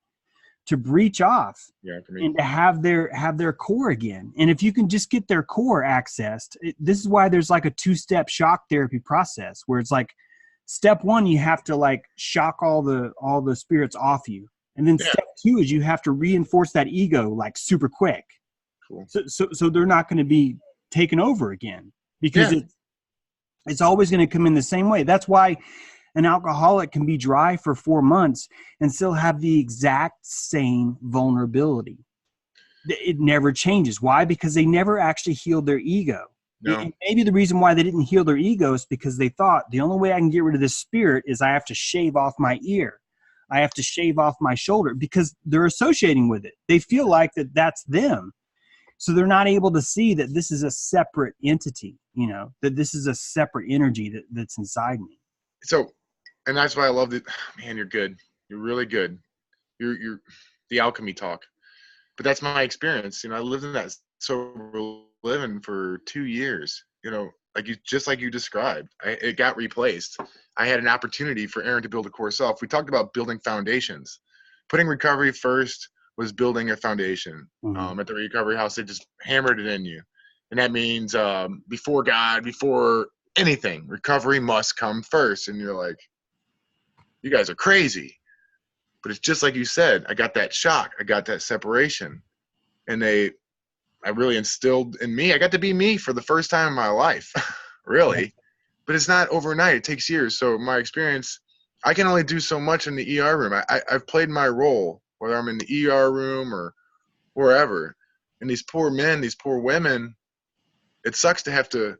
to breach off, and to have their core again. And if you can just get their core accessed, this is why there's like a 2-step shock therapy process where it's like, step 1, you have to like shock all the spirits off you. And then step 2 is you have to reinforce that ego like super quick. Cool. So they're not going to be taken over again, because it's always going to come in the same way. That's why an alcoholic can be dry for 4 months and still have the exact same vulnerability. It never changes. Why? Because they never actually healed their ego. No. And maybe the reason why they didn't heal their ego is because they thought the only way I can get rid of this spirit is I have to shave off my ear. I have to shave off my shoulder, because they're associating with it. They feel like that's them. So they're not able to see that this is a separate entity, that this is a separate energy that's inside me. So, and that's why I love it. Man, you're good. You're really good. You're the alchemy talk. But that's my experience. I lived in that sober living for 2 years, just like you described. It got replaced. I had an opportunity for Aaron to build a core self. We talked about building foundations. Putting recovery first was building a foundation. Mm-hmm. At the recovery house, they just hammered it in you. And that means before God, before anything, recovery must come first. And you're like, you guys are crazy. But it's just like you said, I got that shock. I got that separation. And I really instilled in me. I got to be me for the first time in my life, really. But it's not overnight. It takes years. So my experience, I can only do so much in the ER room. I've played my role, whether I'm in the ER room or wherever. And these poor men, these poor women, it sucks to have to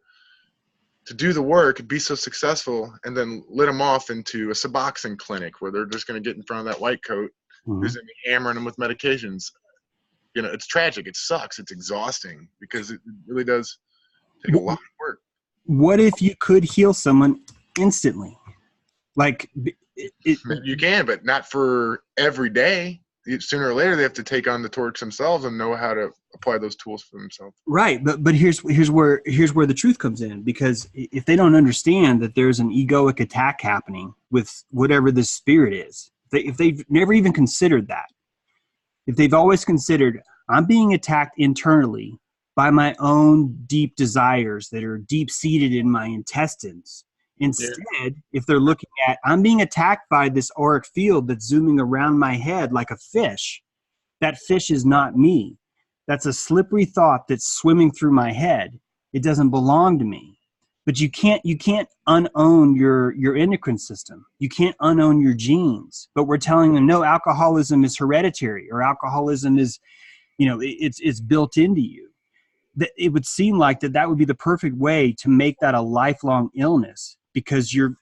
do the work, be so successful, and then let them off into a Suboxone clinic where they're just going to get in front of that white coat who's going to be hammering them with medications. It's tragic. It sucks. It's exhausting, because it really does take a lot of work. What if you could heal someone instantly? Like you can, but not for every day. Sooner or later, they have to take on the torch themselves and know how to apply those tools for themselves. Right, but here's where the truth comes in, because if they don't understand that there's an egoic attack happening with whatever this spirit is, if they've never even considered that, if they've always considered, I'm being attacked internally by my own deep desires that are deep-seated in my intestines. Instead, if they're looking at, I'm being attacked by this auric field that's zooming around my head like a fish. That fish is not me. That's a slippery thought that's swimming through my head. It doesn't belong to me. But you can't unown your endocrine system. You can't unown your genes. But we're telling them, no, alcoholism is hereditary, or alcoholism is, it's built into you. It would seem like that would be the perfect way to make that a lifelong illness, because you're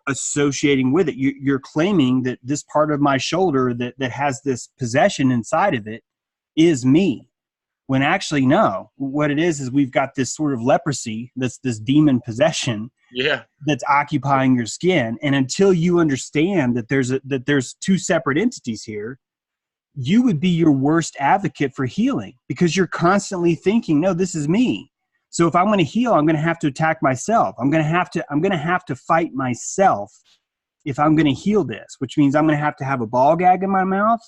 associating with it. You're claiming that this part of my shoulder that has this possession inside of it is me. When actually, no, what it is we've got this sort of leprosy, that's this demon possession that's occupying your skin. And until you understand that there's two separate entities here, you would be your worst advocate for healing, because you're constantly thinking, no, this is me. So if I'm going to heal, I'm going to have to attack myself. I'm going to have to fight myself if I'm going to heal this, which means I'm going to have a ball gag in my mouth.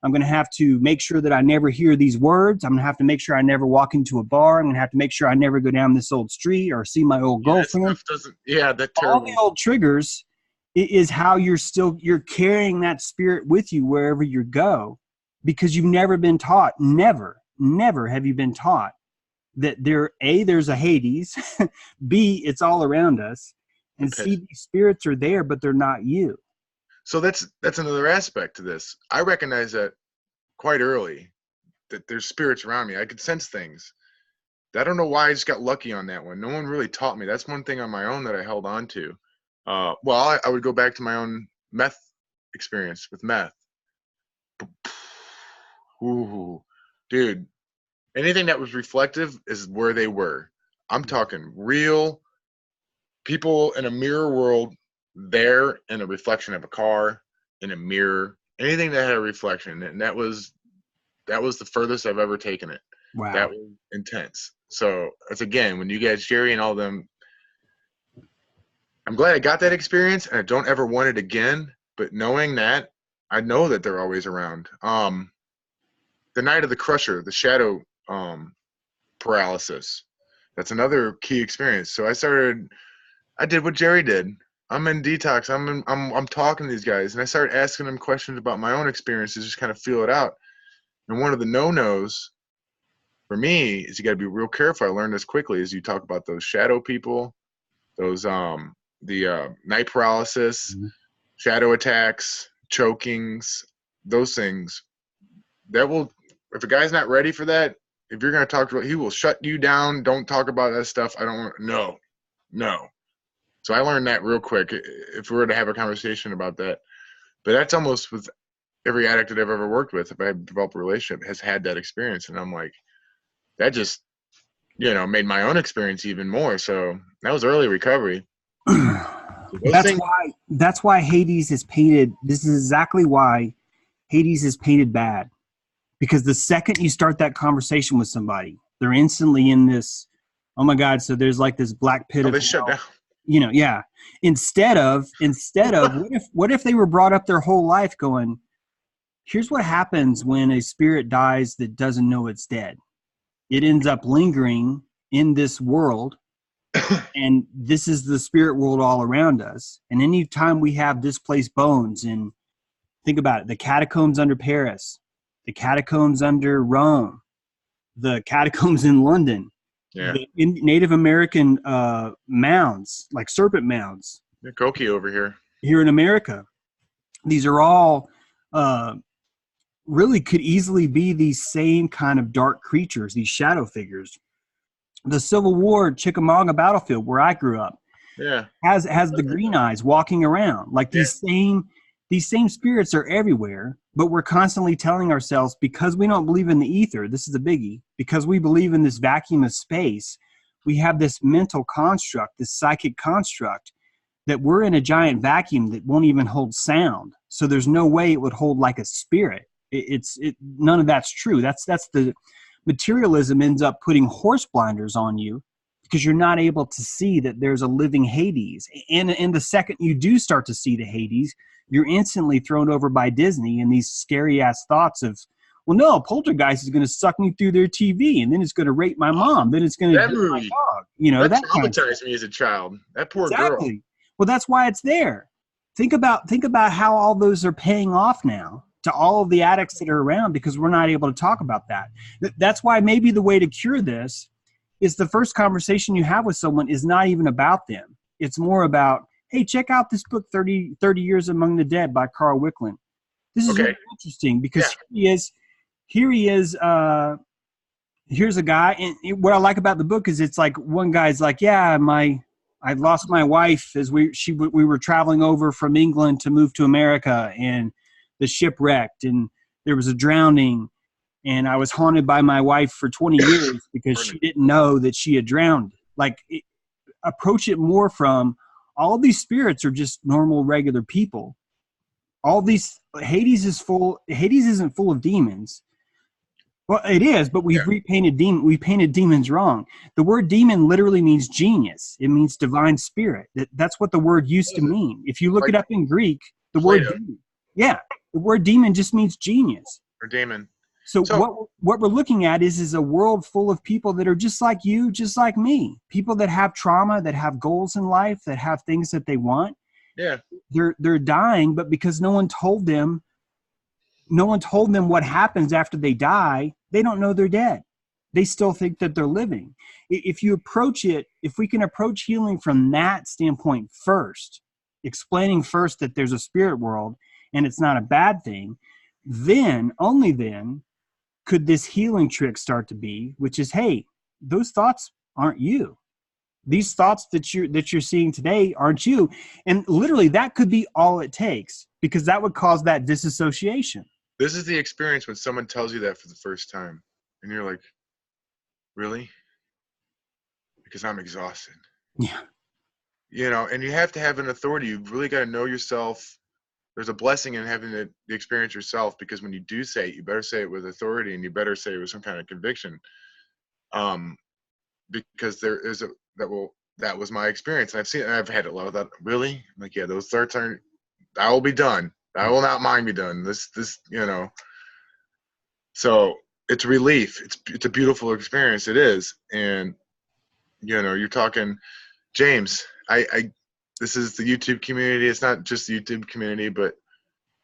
I'm going to have to make sure that I never hear these words. I'm going to have to make sure I never walk into a bar. I'm going to have to make sure I never go down this old street or see my old girlfriend. That's terrible. All the old triggers is how you're carrying that spirit with you wherever you go, because you've never been taught. Never have you been taught that there's a Hades, B, it's all around us, and Okay. C, these spirits are there, but they're not you. So that's another aspect to this. I recognize that quite early, that there's spirits around me. I could sense things. I don't know why I just got lucky on that one. No one really taught me. That's one thing on my own that I held on to. Well, I would go back to my own meth experience with meth. Ooh, dude, anything that was reflective is where they were. I'm talking real people in a mirror world there, in a reflection of a car, in a mirror, anything that had a reflection. And that was the furthest I've ever taken it. Wow. That was intense. So that's, again, when you guys, Jerry and all them, I'm glad I got that experience, and I don't ever want it again. But knowing that, I know that they're always around. The Night of the Crusher, the shadow paralysis. That's another key experience. So I did what Jerry did. I'm in detox. I'm talking to these guys, and I started asking them questions about my own experiences, just kind of feel it out. And one of the no-nos for me is you got to be real careful. I learned this quickly as you talk about those shadow people, those the night paralysis, shadow attacks, chokings, those things. That will, if a guy's not ready for that, if you're going to talk about, he will shut you down. Don't talk about that stuff. I don't want, no. So I learned that real quick. If we were to have a conversation about that, but that's almost with every addict that I've ever worked with. If I've developed a relationship, has had that experience, and I'm like, that just, made my own experience even more. So that was early recovery. That's why Hades is painted. This is exactly why Hades is painted bad. Because the second you start that conversation with somebody, they're instantly in this, oh my God, so there's like this black pit of they shut down. Yeah. Instead of what if they were brought up their whole life going, here's what happens when a spirit dies that doesn't know it's dead. It ends up lingering in this world, and this is the spirit world all around us. And anytime we have displaced bones, and think about it, the catacombs under Paris, the catacombs under Rome, the catacombs in London, the Native American mounds, like serpent mounds. Koki over here in America. These are all really could easily be these same kind of dark creatures, these shadow figures. The Civil War Chickamauga battlefield, where I grew up, has the green eyes walking around. Like these same spirits are everywhere, but we're constantly telling ourselves, because we don't believe in the ether, this is a biggie, because we believe in this vacuum of space, we have this mental construct, this psychic construct, that we're in a giant vacuum that won't even hold sound. So there's no way it would hold like a spirit. None of that's true. That's the materialism ends up putting horse blinders on you, because you're not able to see that there's a living Hades. And the second you do start to see the Hades, you're instantly thrown over by Disney and these scary ass thoughts of, well, no, Poltergeist is going to suck me through their TV, and then it's going to rape my mom, then it's going to eat my dog. That traumatized me as a child. That poor girl. Well, that's why it's there. Think about how all those are paying off now to all of the addicts that are around, because we're not able to talk about that. That's why maybe the way to cure this is the first conversation you have with someone is not even about them. It's more about, hey, check out this book, 30 Years Among the Dead by Carl Wickland. This is really interesting, because here he is. Here's a guy. And what I like about the book is it's like one guy's like, yeah, I lost my wife as we were traveling over from England to move to America, and the ship wrecked, and there was a drowning, and I was haunted by my wife for 20 years because she didn't know that she had drowned. Approach it more from, all these spirits are just normal, regular people. All these, Hades isn't full of demons. Well, it is, but we've repainted we painted demons wrong. The word demon literally means genius. It means divine spirit. That's what the word used to mean. If you look it up in Greek, the word demon, the word demon just means genius. Or demon. So what we're looking at is a world full of people that are just like you, just like me. People that have trauma, that have goals in life, that have things that they want. Yeah. They're dying, but because no one told them what happens after they die, they don't know they're dead. they still think that they're living. If you approach it, if we can approach healing from that standpoint first, explaining first that there's a spirit world and it's not a bad thing, then, only then, could this healing trick start to be, which is, hey, those thoughts aren't you. These thoughts that you're seeing today aren't you. And literally that could be all it takes, because that would cause that disassociation. This is the experience when someone tells you that for the first time and you're like, really? Because I'm exhausted. Yeah. And you have to have an authority. You've really got to know yourself. There's a blessing in having the experience yourself, because when you do say it, you better say it with authority, and you better say it with some kind of conviction. Because that was my experience. And I've had a lot of that. Really? I'm like, yeah, those thoughts aren't, I will be done. I will not mind be done. This, so it's relief. It's a beautiful experience. It is. And, you're talking, James, this is the YouTube community. It's not just the YouTube community, but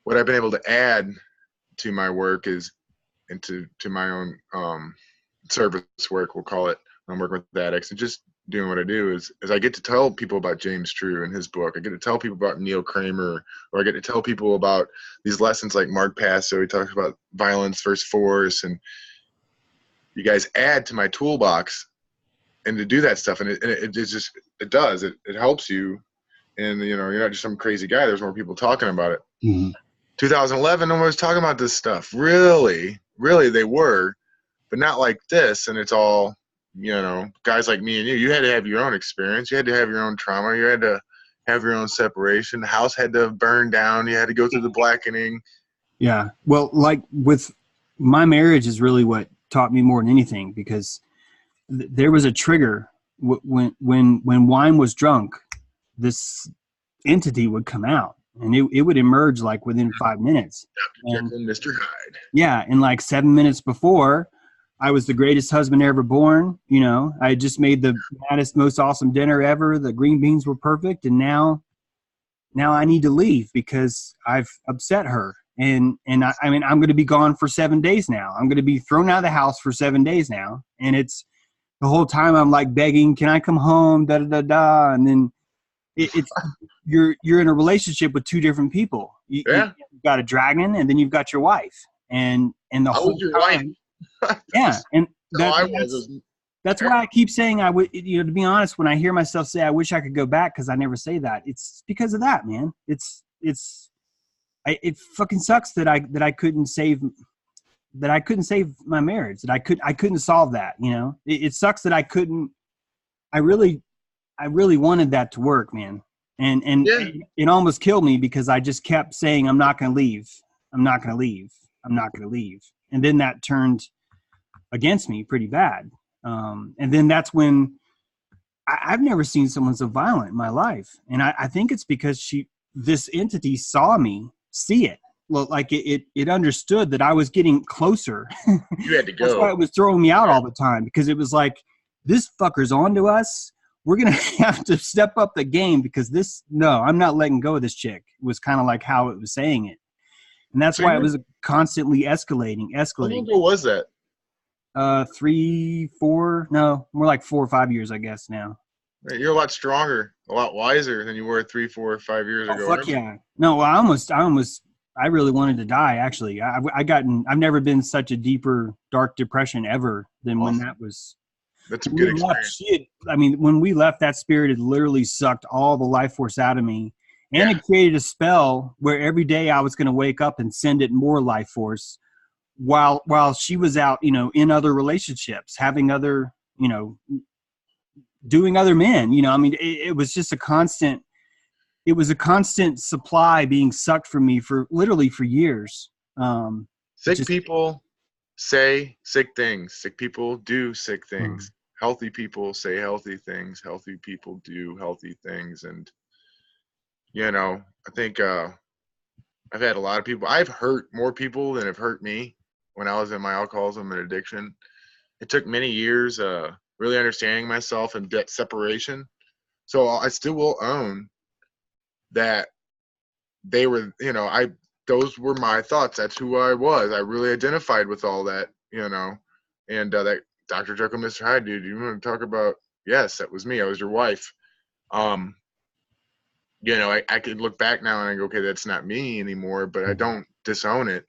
what I've been able to add to my work is, and to my own service work, we'll call it. I'm working with addicts and just doing what I do is I get to tell people about James True and his book. I get to tell people about Neil Kramer, or I get to tell people about these lessons like Mark Passo. He talks about violence versus force, and you guys add to my toolbox and to do that stuff. And it helps you. And, you're not just some crazy guy. There's more people talking about it. Mm-hmm. 2011, no one was talking about this stuff. Really, really they were, but not like this. And it's all, guys like me and you had to have your own experience. You had to have your own trauma. You had to have your own separation. The house had to burn down. You had to go through the blackening. Yeah. Well, like with my marriage is really what taught me more than anything, because there was a trigger when wine was drunk, this entity would come out, and it would emerge like within 5 minutes. And, Mr. Hyde. Yeah. And like 7 minutes before, I was the greatest husband ever born. I had just made the baddest, most awesome dinner ever. The green beans were perfect. And now I need to leave because I've upset her. And I mean, I'm going to be gone for 7 days now. I'm going to be thrown out of the house for 7 days now. And it's the whole time I'm like begging, can I come home? Da, da, da, da. And then it's, you're in a relationship with two different people. You've got a dragon, and then you've got your wife. And the whole was your time, wife? Yeah. And that's why I keep saying I would, to be honest, when I hear myself say, I wish I could go back, because I never say that. It's because of that, man. It fucking sucks that I couldn't save my marriage, that I couldn't solve that. It sucks that I couldn't. I really wanted that to work, man. And it almost killed me, because I just kept saying, I'm not going to leave. I'm not going to leave. I'm not going to leave. And then that turned against me pretty bad. And then that's when I've never seen someone so violent in my life. And I think it's because this entity saw me see it. Well, like it understood that I was getting closer. You had to go. That's why it was throwing me out all the time, because it was like, this fucker's onto us. We're going to have to step up the game, because I'm not letting go of this chick. It was kind of like how it was saying it. And that's why it was constantly escalating. How long ago was that? 3, 4, no, more like 4 or 5 years, I guess now. You're a lot stronger, a lot wiser than you were 3, 4, 5 years ago. Fuck yeah. No, I really wanted to die, actually. I've never been such a deeper, dark depression ever than when that was. That's a good experience. When we left, that spirit had literally sucked all the life force out of me. And it created a spell where every day I was going to wake up and send it more life force while she was out, in other relationships, having other, doing other men, it was just a constant supply being sucked from me for years. Sick people say sick things. Sick people do sick things. Healthy people say healthy things. Healthy people do healthy things. And, I think I've had a lot of people. I've hurt more people than have hurt me when I was in my alcoholism and addiction. It took many years really understanding myself and that separation. So I still will own that they were, those were my thoughts. That's who I was. I really identified with all that, and that Dr. Jekyll, Mr. Hyde, dude, you want to talk about, yes, that was me. I was your wife. You know, I could look back now and I go, okay, that's not me anymore, but I don't disown it.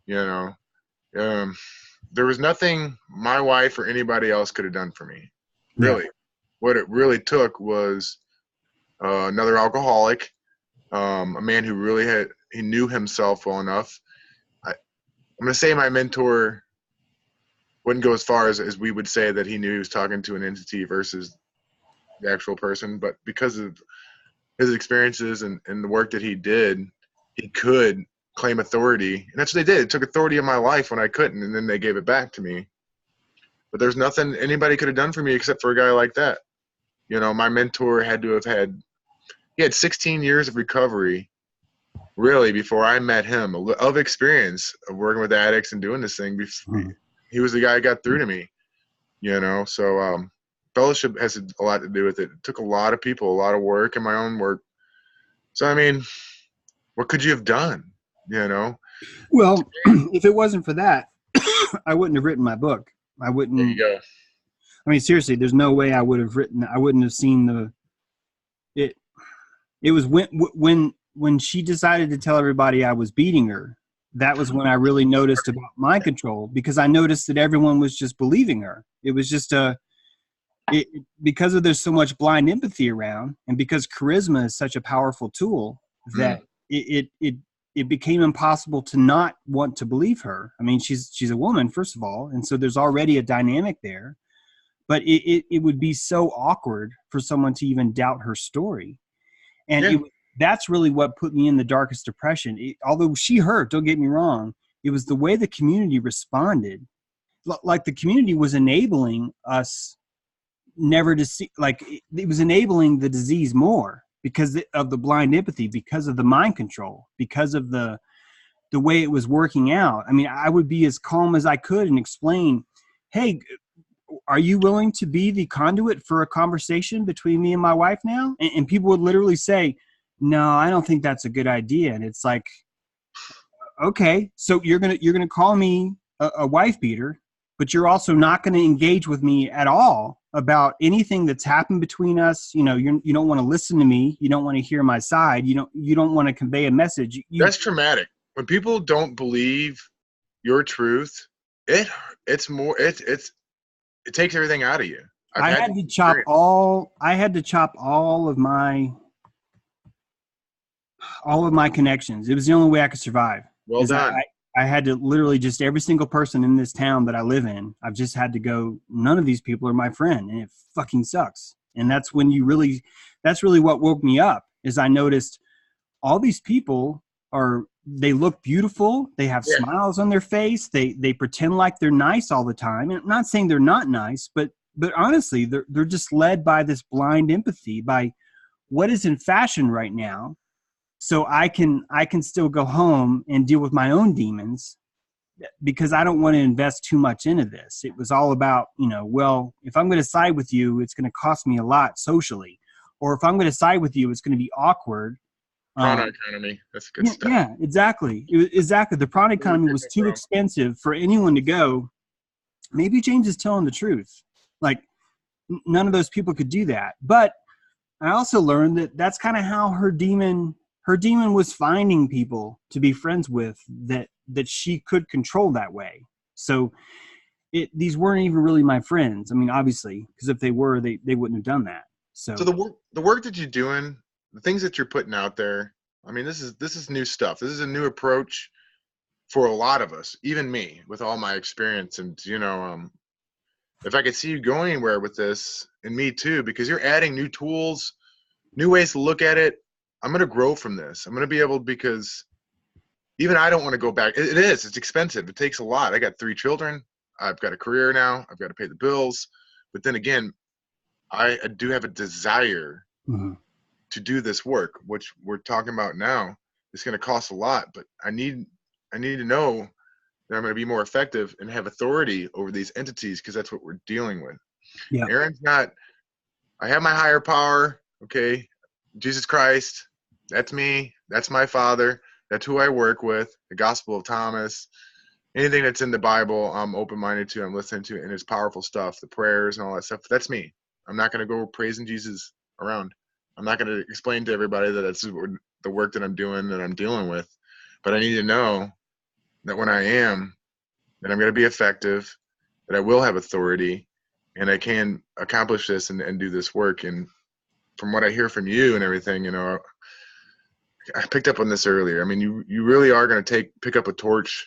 You know, there was nothing my wife or anybody else could have done for me. Really. Yeah. What it really took was another alcoholic, a man who really he knew himself well enough. I'm going to say my mentor wouldn't go as far as we would say that he knew he was talking to an entity versus the actual person, but because of his experiences and the work that he did, he could claim authority. And that's what they did. It took authority in my life when I couldn't, and then they gave it back to me. But there's nothing anybody could have done for me except for a guy like that. You know, my mentor had to have he had 16 years of recovery, really, before I met him, of experience of working with addicts and doing this thing. He was the guy who got through to me, you know. So fellowship has a lot to do with it. It took a lot of people, a lot of work, and my own work. So, I mean, what could you have done, you know? Well, if it wasn't for that, I wouldn't have written my book. I wouldn't. There you go. I mean, seriously, there's no way I would have written. I wouldn't have seen it. It was when she decided to tell everybody I was beating her. That was when I really noticed about mind control, because I noticed that everyone was just believing her. It was just because there's so much blind empathy around, and because charisma is such a powerful tool that it became impossible to not want to believe her. I mean, she's a woman, first of all, and so there's already a dynamic there. But it would be so awkward for someone to even doubt her story. And that's really what put me in the darkest depression. Although she hurt, don't get me wrong, it was the way the community responded. Like the community was enabling us never to see, like it was enabling the disease more because of the blind empathy, because of the mind control, because of the way it was working out. I mean, I would be as calm as I could and explain, hey, are you willing to be the conduit for a conversation between me and my wife now? And people would literally say, no, I don't think that's a good idea. And it's like, okay, so you're gonna call me a wife beater, but you're also not going to engage with me at all about anything that's happened between us. You know, you don't want to listen to me. You don't want to hear my side. You don't want to convey a message. That's traumatic. When people don't believe your truth, it takes everything out of you. I had to chop all of my connections. It was the only way I could survive. Well done. I had to literally just every single person in this town that I live in, I've just had to go, none of these people are my friend, and it fucking sucks. And that's when that's really what woke me up, is I noticed all these people they look beautiful. They have smiles on their face. They pretend like they're nice all the time. And I'm not saying they're not nice, but honestly, they're just led by this blind empathy, by what is in fashion right now. So I can still go home and deal with my own demons, because I don't want to invest too much into this. It was all about, well, if I'm going to side with you, it's going to cost me a lot socially. Or if I'm going to side with you, it's going to be awkward. Prana economy. That's good stuff. Yeah, exactly. Exactly. The prana economy was too expensive for anyone to go, maybe James is telling the truth. Like, none of those people could do that. But I also learned that that's kind of how her demon was finding people to be friends with that she could control that way. So these weren't even really my friends. I mean, obviously, because if they were, they wouldn't have done that. So the work that you're doing, the things that you're putting out there, I mean, this is new stuff. This is a new approach for a lot of us, even me, with all my experience. And, if I could see you going anywhere with this, and me too, because you're adding new tools, new ways to look at it, I'm going to grow from this. I'm going to be able, because even I don't want to go back. It's expensive. It takes a lot. I got 3 children. I've got a career now. I've got to pay the bills. But then again, I do have a desire to do this work, which we're talking about now. It's going to cost a lot, but I need to know that I'm going to be more effective and have authority over these entities, because that's what we're dealing with. Yeah. Aaron's not. I have my higher power. Okay, Jesus Christ. That's me. That's my Father. That's who I work with. The Gospel of Thomas. anything that's in the Bible, I'm open-minded to, I'm listening to, and it's powerful stuff, the prayers and all that stuff. That's me. I'm not going to go praising Jesus around. I'm not going to explain to everybody that it's the work that I'm doing, that I'm dealing with. But I need to know that when I am, that I'm going to be effective, that I will have authority, and I can accomplish this and do this work. And from what I hear from you and everything, I picked up on this earlier. I mean, you really are going to pick up a torch,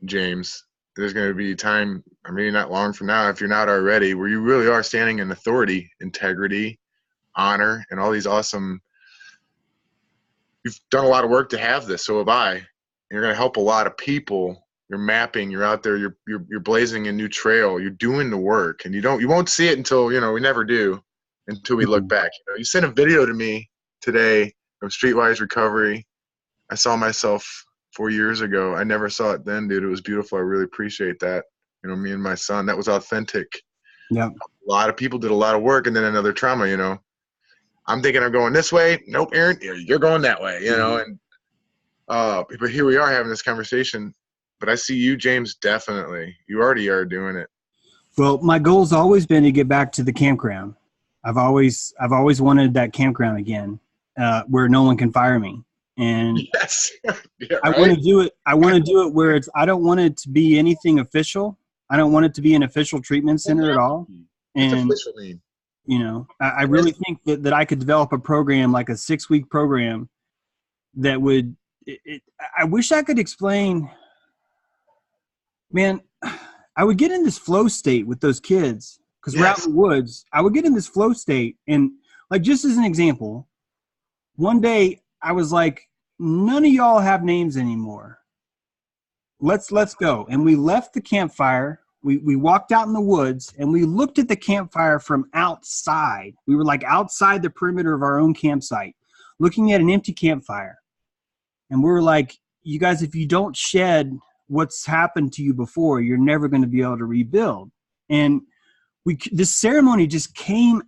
James. There's going to be time, I mean, not long from now, if you're not already, where you really are standing in authority, integrity, honor, and all these awesome. You've done a lot of work to have this. So have I. You're going to help a lot of people. You're mapping. You're out there. You're blazing a new trail. You're doing the work, and you won't see it until we never do, until we look back. You sent a video to me today of Streetwise Recovery. I saw myself 4 years ago. I never saw it then, dude. It was beautiful. I really appreciate that. Me and my son. That was authentic. Yeah. A lot of people did a lot of work, and then another trauma. I'm thinking I'm going this way. Nope, Aaron, you're going that way. And but here we are having this conversation. But I see you, James, definitely. You already are doing it. Well, my goal's always been to get back to the campground. I've always wanted that campground again, where no one can fire me. And yes, yeah, I want to do it. I want to do it where I don't want it to be anything official. I don't want it to be an official treatment center at all. And I really think that I could develop a program, like a 6-week program, that would. I wish I could explain. Man, I would get in this flow state with those kids because we're out in the woods. I would get in this flow state, and like just as an example, one day I was like, "None of y'all have names anymore. Let's go." And we left the campfire. We walked out in the woods, and we looked at the campfire from outside. We were like outside the perimeter of our own campsite, looking at an empty campfire, and we were like, "You guys, if you don't shed what's happened to you before, you're never going to be able to rebuild." And this ceremony just came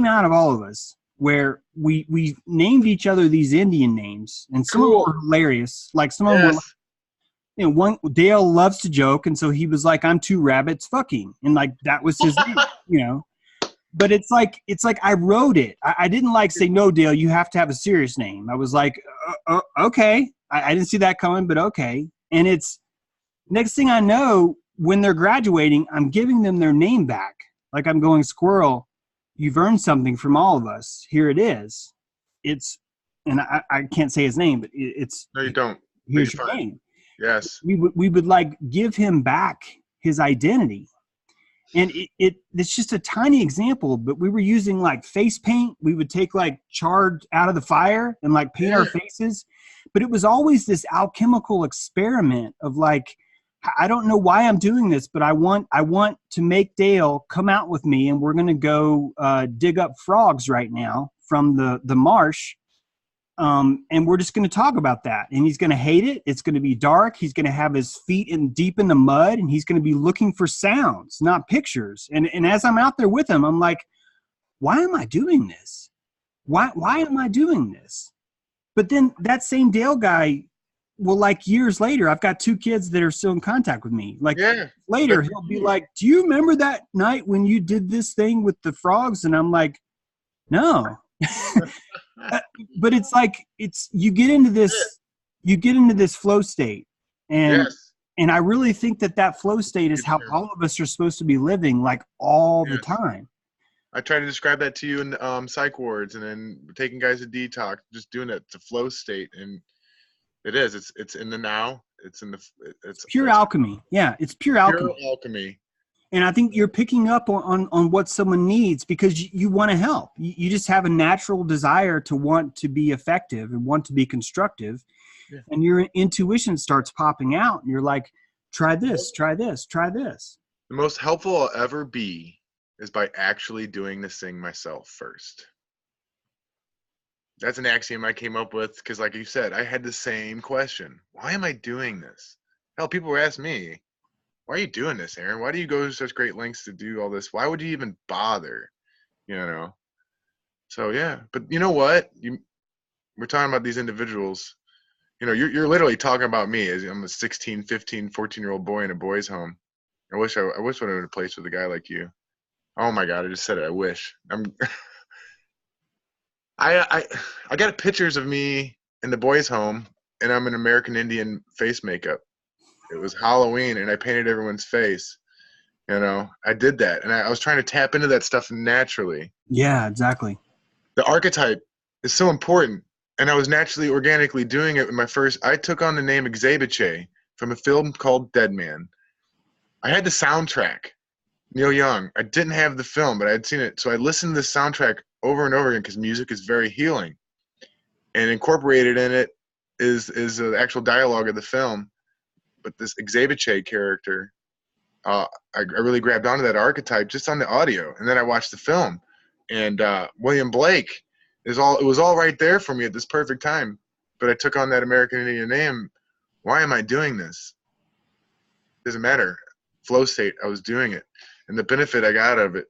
out of all of us, where we named each other these Indian names, and some of them were hilarious. Like some of them were, one Dale loves to joke, and so he was like, "I'm 2 rabbits fucking," and like that was his name, But it's like I wrote it. I didn't say, "No, Dale, you have to have a serious name." I was like, okay. I didn't see that coming, but okay. And it's next thing I know, when they're graduating, I'm giving them their name back. Like I'm going, "Squirrel, you've earned something from all of us. Here it is." And I can't say his name, but it's. No, you don't. Here's your name. Yes. We would like give him back his identity. And it's just a tiny example, but we were using like face paint. We would take like charred out of the fire and like paint our faces. But it was always this alchemical experiment of like, I don't know why I'm doing this, but I want to make Dale come out with me, and we're going to go dig up frogs right now from the marsh. And we're just going to talk about that. And he's going to hate it. It's going to be dark. He's going to have his feet deep in the mud, and he's going to be looking for sounds, not pictures. And as I'm out there with him, I'm like, why am I doing this? Why am I doing this? But then that same Dale guy, well, like years later, I've got 2 kids that are still in contact with me. Like later, he'll be like, "Do you remember that night when you did this thing with the frogs?" And I'm like, "No." But it's like you get into this flow state, and I really think that flow state is how all of us are supposed to be living, like all the time. I try to describe that to you in psych wards, and then taking guys to detox, just doing it to flow state, and it is. It's in the now. It's pure alchemy. Yeah, it's pure alchemy. Pure alchemy. And I think you're picking up on what someone needs because you want to help. You just have a natural desire to want to be effective and want to be constructive, and your intuition starts popping out, and you're like, "Try this, try this, try this." The most helpful I'll ever be is by actually doing this thing myself first. That's an axiom I came up with because, like you said, I had the same question. Why am I doing this? Hell, people were asking me, "Why are you doing this, Aaron? Why do you go to such great lengths to do all this? Why would you even bother?" So, yeah. But you know what? We're talking about these individuals. you know, you're literally talking about me as I'm a 16, 15, 14-year-old boy in a boys' home. I wish I would have been a place with a guy like you. Oh my God, I just said it. I wish. I got pictures of me in the boys' home, and I'm in American Indian face makeup. It was Halloween, and I painted everyone's face. You know, I did that, and I was trying to tap into that stuff naturally. Yeah, exactly. The archetype is so important, and I was naturally, organically doing it. I took on the name Exabiche from a film called Dead Man. I had the soundtrack, Neil Young. I didn't have the film, but I had seen it, so I listened to the soundtrack over and over again because music is very healing. And incorporated in it is the actual dialogue of the film. But this Exabiche character, I really grabbed onto that archetype just on the audio, and then I watched the film. And William Blake it was all right there for me at this perfect time. But I took on that American Indian name. Why am I doing this? Doesn't matter. Flow state, I was doing it, and the benefit I got out of it.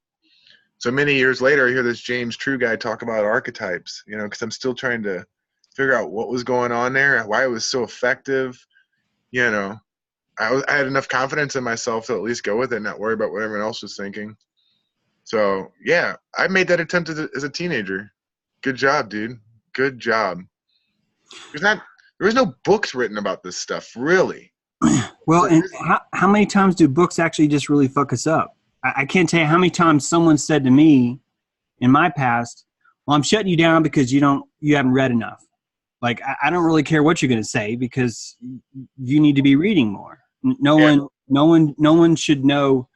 So many years later, I hear this James True guy talk about archetypes, you know, because I'm still trying to figure out what was going on there, why it was so effective. You know, I had enough confidence in myself to at least go with it, not worry about what everyone else was thinking. So, yeah, I made that attempt as a teenager. Good job, dude. Good job. There was no books written about this stuff, really. Well, and how many times do books actually just really fuck us up? I can't tell you how many times someone said to me in my past, well, I'm shutting you down because you haven't read enough. Like, I don't really care what you're going to say because you need to be reading more. No one should know.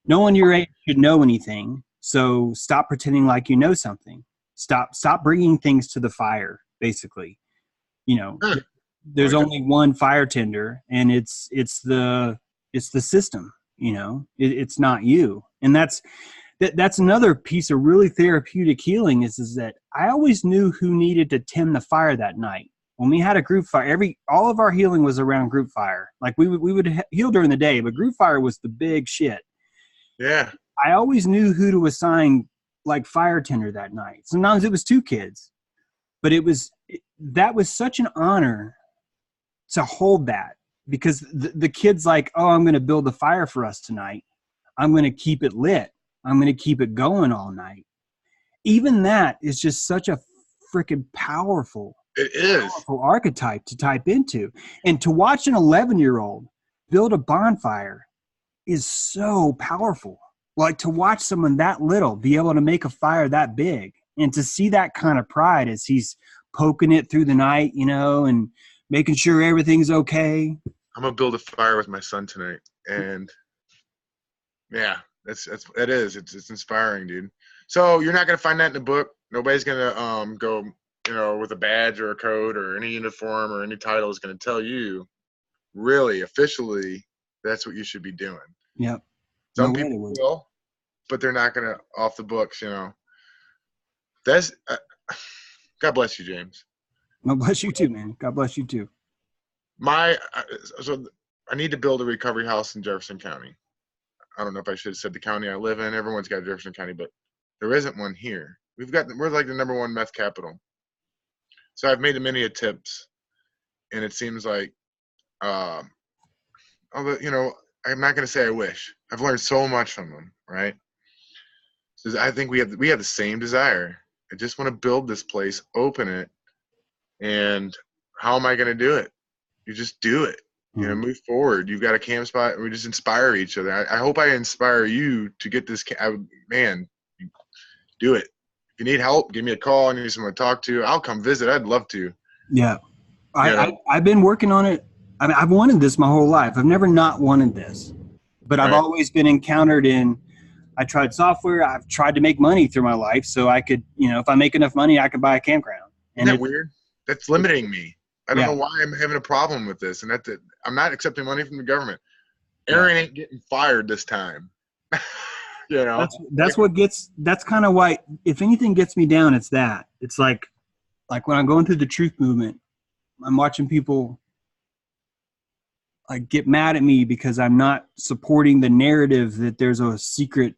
No one your age should know anything. So stop pretending like you know something. Stop bringing things to the fire, basically. You know, there's only one fire tender, and it's the system. You know, it's not you. And that's another piece of really therapeutic healing is that I always knew who needed to tend the fire that night. When we had a group fire, all of our healing was around group fire. Like we would heal during the day, but group fire was the big shit. Yeah. I always knew who to assign like fire tender that night. Sometimes it was 2 kids, but that was such an honor to hold that because the kid's like, oh, I'm going to build the fire for us tonight. I'm going to keep it lit. I'm going to keep it going all night. Even that is just such a freaking powerful archetype to type into. And to watch an 11-year-old build a bonfire is so powerful. Like to watch someone that little be able to make a fire that big and to see that kind of pride as he's poking it through the night, you know, and making sure everything's okay. I'm going to build a fire with my son tonight. And yeah, it's inspiring, dude. So you're not going to find that in the book. Nobody's going to go, you know, with a badge or a code or any uniform or any title is going to tell you really officially that's what you should be doing. Yep. Some people will, but they're not going to off the books, you know. That's God bless you, James. God bless you too, man. God bless you too. So I need to build a recovery house in Jefferson County. I don't know if I should have said the county I live in. Everyone's got Jefferson County, but there isn't one here. We're like the #1 meth capital. So I've made many attempts, and it seems like, you know, I'm not going to say I wish. I've learned so much from them, right? So I think we have the same desire. I just want to build this place, open it, and how am I going to do it? You just do it. You know, move forward. You've got a camp spot. We just inspire each other. I hope I inspire you to get this. Man, do it. If you need help, give me a call. I need someone to talk to. I'll come visit. I'd love to. Yeah. I've been working on it. I mean, I've wanted this my whole life. I've never not wanted this. But I've always been encountered in, I tried software. I've tried to make money through my life so I could, you know, if I make enough money, I can buy a campground. And isn't that weird? That's limiting me. I don't know why I'm having a problem with this. And I'm not accepting money from the government. Aaron ain't getting fired this time. You know? That's kind of why, if anything gets me down, it's that. It's like when I'm going through the truth movement, I'm watching people like get mad at me because I'm not supporting the narrative that there's a secret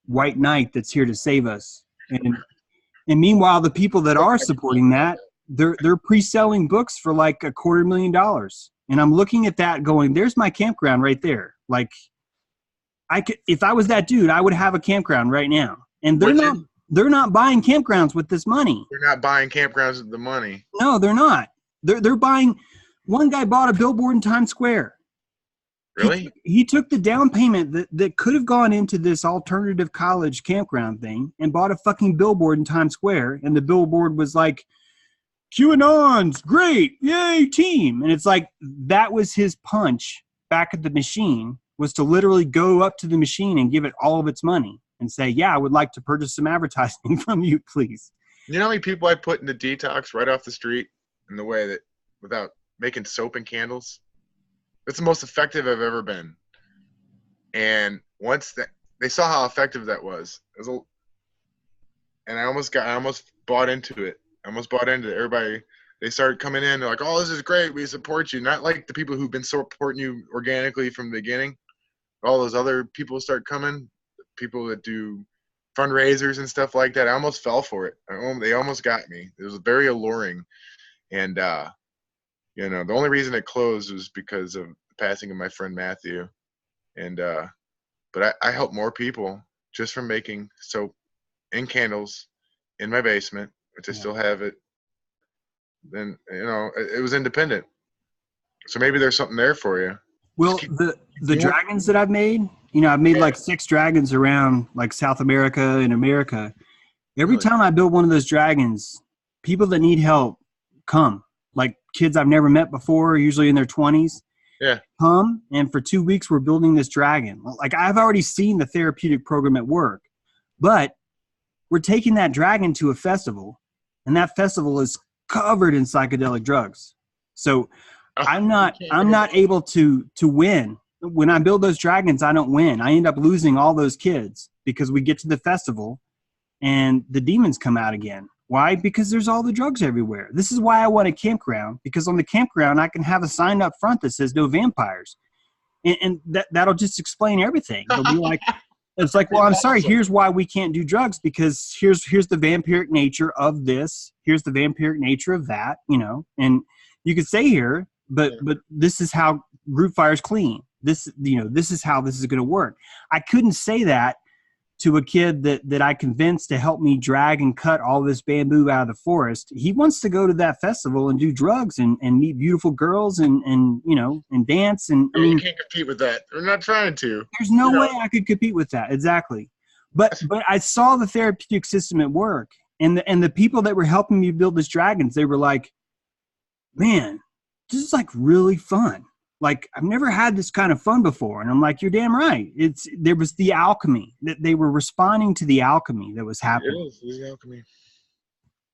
white knight that's here to save us. And meanwhile, the people that are supporting that, they're pre-selling books for like $250,000. And I'm looking at that going, there's my campground right there. Like I could, if I was that dude, I would have a campground right now. And they're not buying campgrounds with this money. They're not buying campgrounds with the money. No, they're not. They're buying. One guy bought a billboard in Times Square. Really? He took the down payment that could have gone into this alternative college campground thing and bought a fucking billboard in Times Square. And the billboard was like, QAnon's great. Yay, team. And it's like, that was his punch back at the machine, was to literally go up to the machine and give it all of its money and say, yeah, I would like to purchase some advertising from you, please. You know how many people I put into detox right off the street in the way that without making soap and candles? It's the most effective I've ever been. And once that they saw how effective that was, and I almost bought into it. Everybody, they started coming in. They're like, "Oh, this is great. We support you." Not like the people who've been supporting you organically from the beginning. All those other people start coming. People that do fundraisers and stuff like that. I almost fell for it. They almost got me. It was very alluring, and you know, the only reason it closed was because of the passing of my friend Matthew. And but I helped more people just from making soap and candles in my basement, which I still have it. Then, you know, it was independent. So maybe there's something there for you. Well, the dragons that I've made, you know, I've made like 6 dragons around like South America and America. Every time I build one of those dragons, people that need help come. Like kids I've never met before, usually in their 20s. Yeah. Come, and for 2 weeks we're building this dragon. Like I've already seen the therapeutic program at work, but we're taking that dragon to a festival, and that festival is covered in psychedelic drugs. So I'm not able to win. When I build those dragons, I don't win. I end up losing all those kids because we get to the festival and the demons come out again. Why? Because there's all the drugs everywhere. This is why I want a campground, because on the campground, I can have a sign up front that says no vampires. And that'll just explain everything. It'll be like, it's like, well, I'm sorry, here's why we can't do drugs, because here's the vampiric nature of this. Here's the vampiric nature of that, you know, and you could stay here, but this is how group fire's clean. This, you know, this is how this is going to work. I couldn't say that to a kid that I convinced to help me drag and cut all this bamboo out of the forest. He wants to go to that festival and do drugs and meet beautiful girls and you know, and dance. And I mean, you can't compete with that. We're not trying to. There's no way I could compete with that. Exactly. But I saw the therapeutic system at work, and the people that were helping me build these dragons, they were like, man, this is like really fun. Like, I've never had this kind of fun before. And I'm like, you're damn right. There was the alchemy, that they were responding to the alchemy that was happening. It is the alchemy.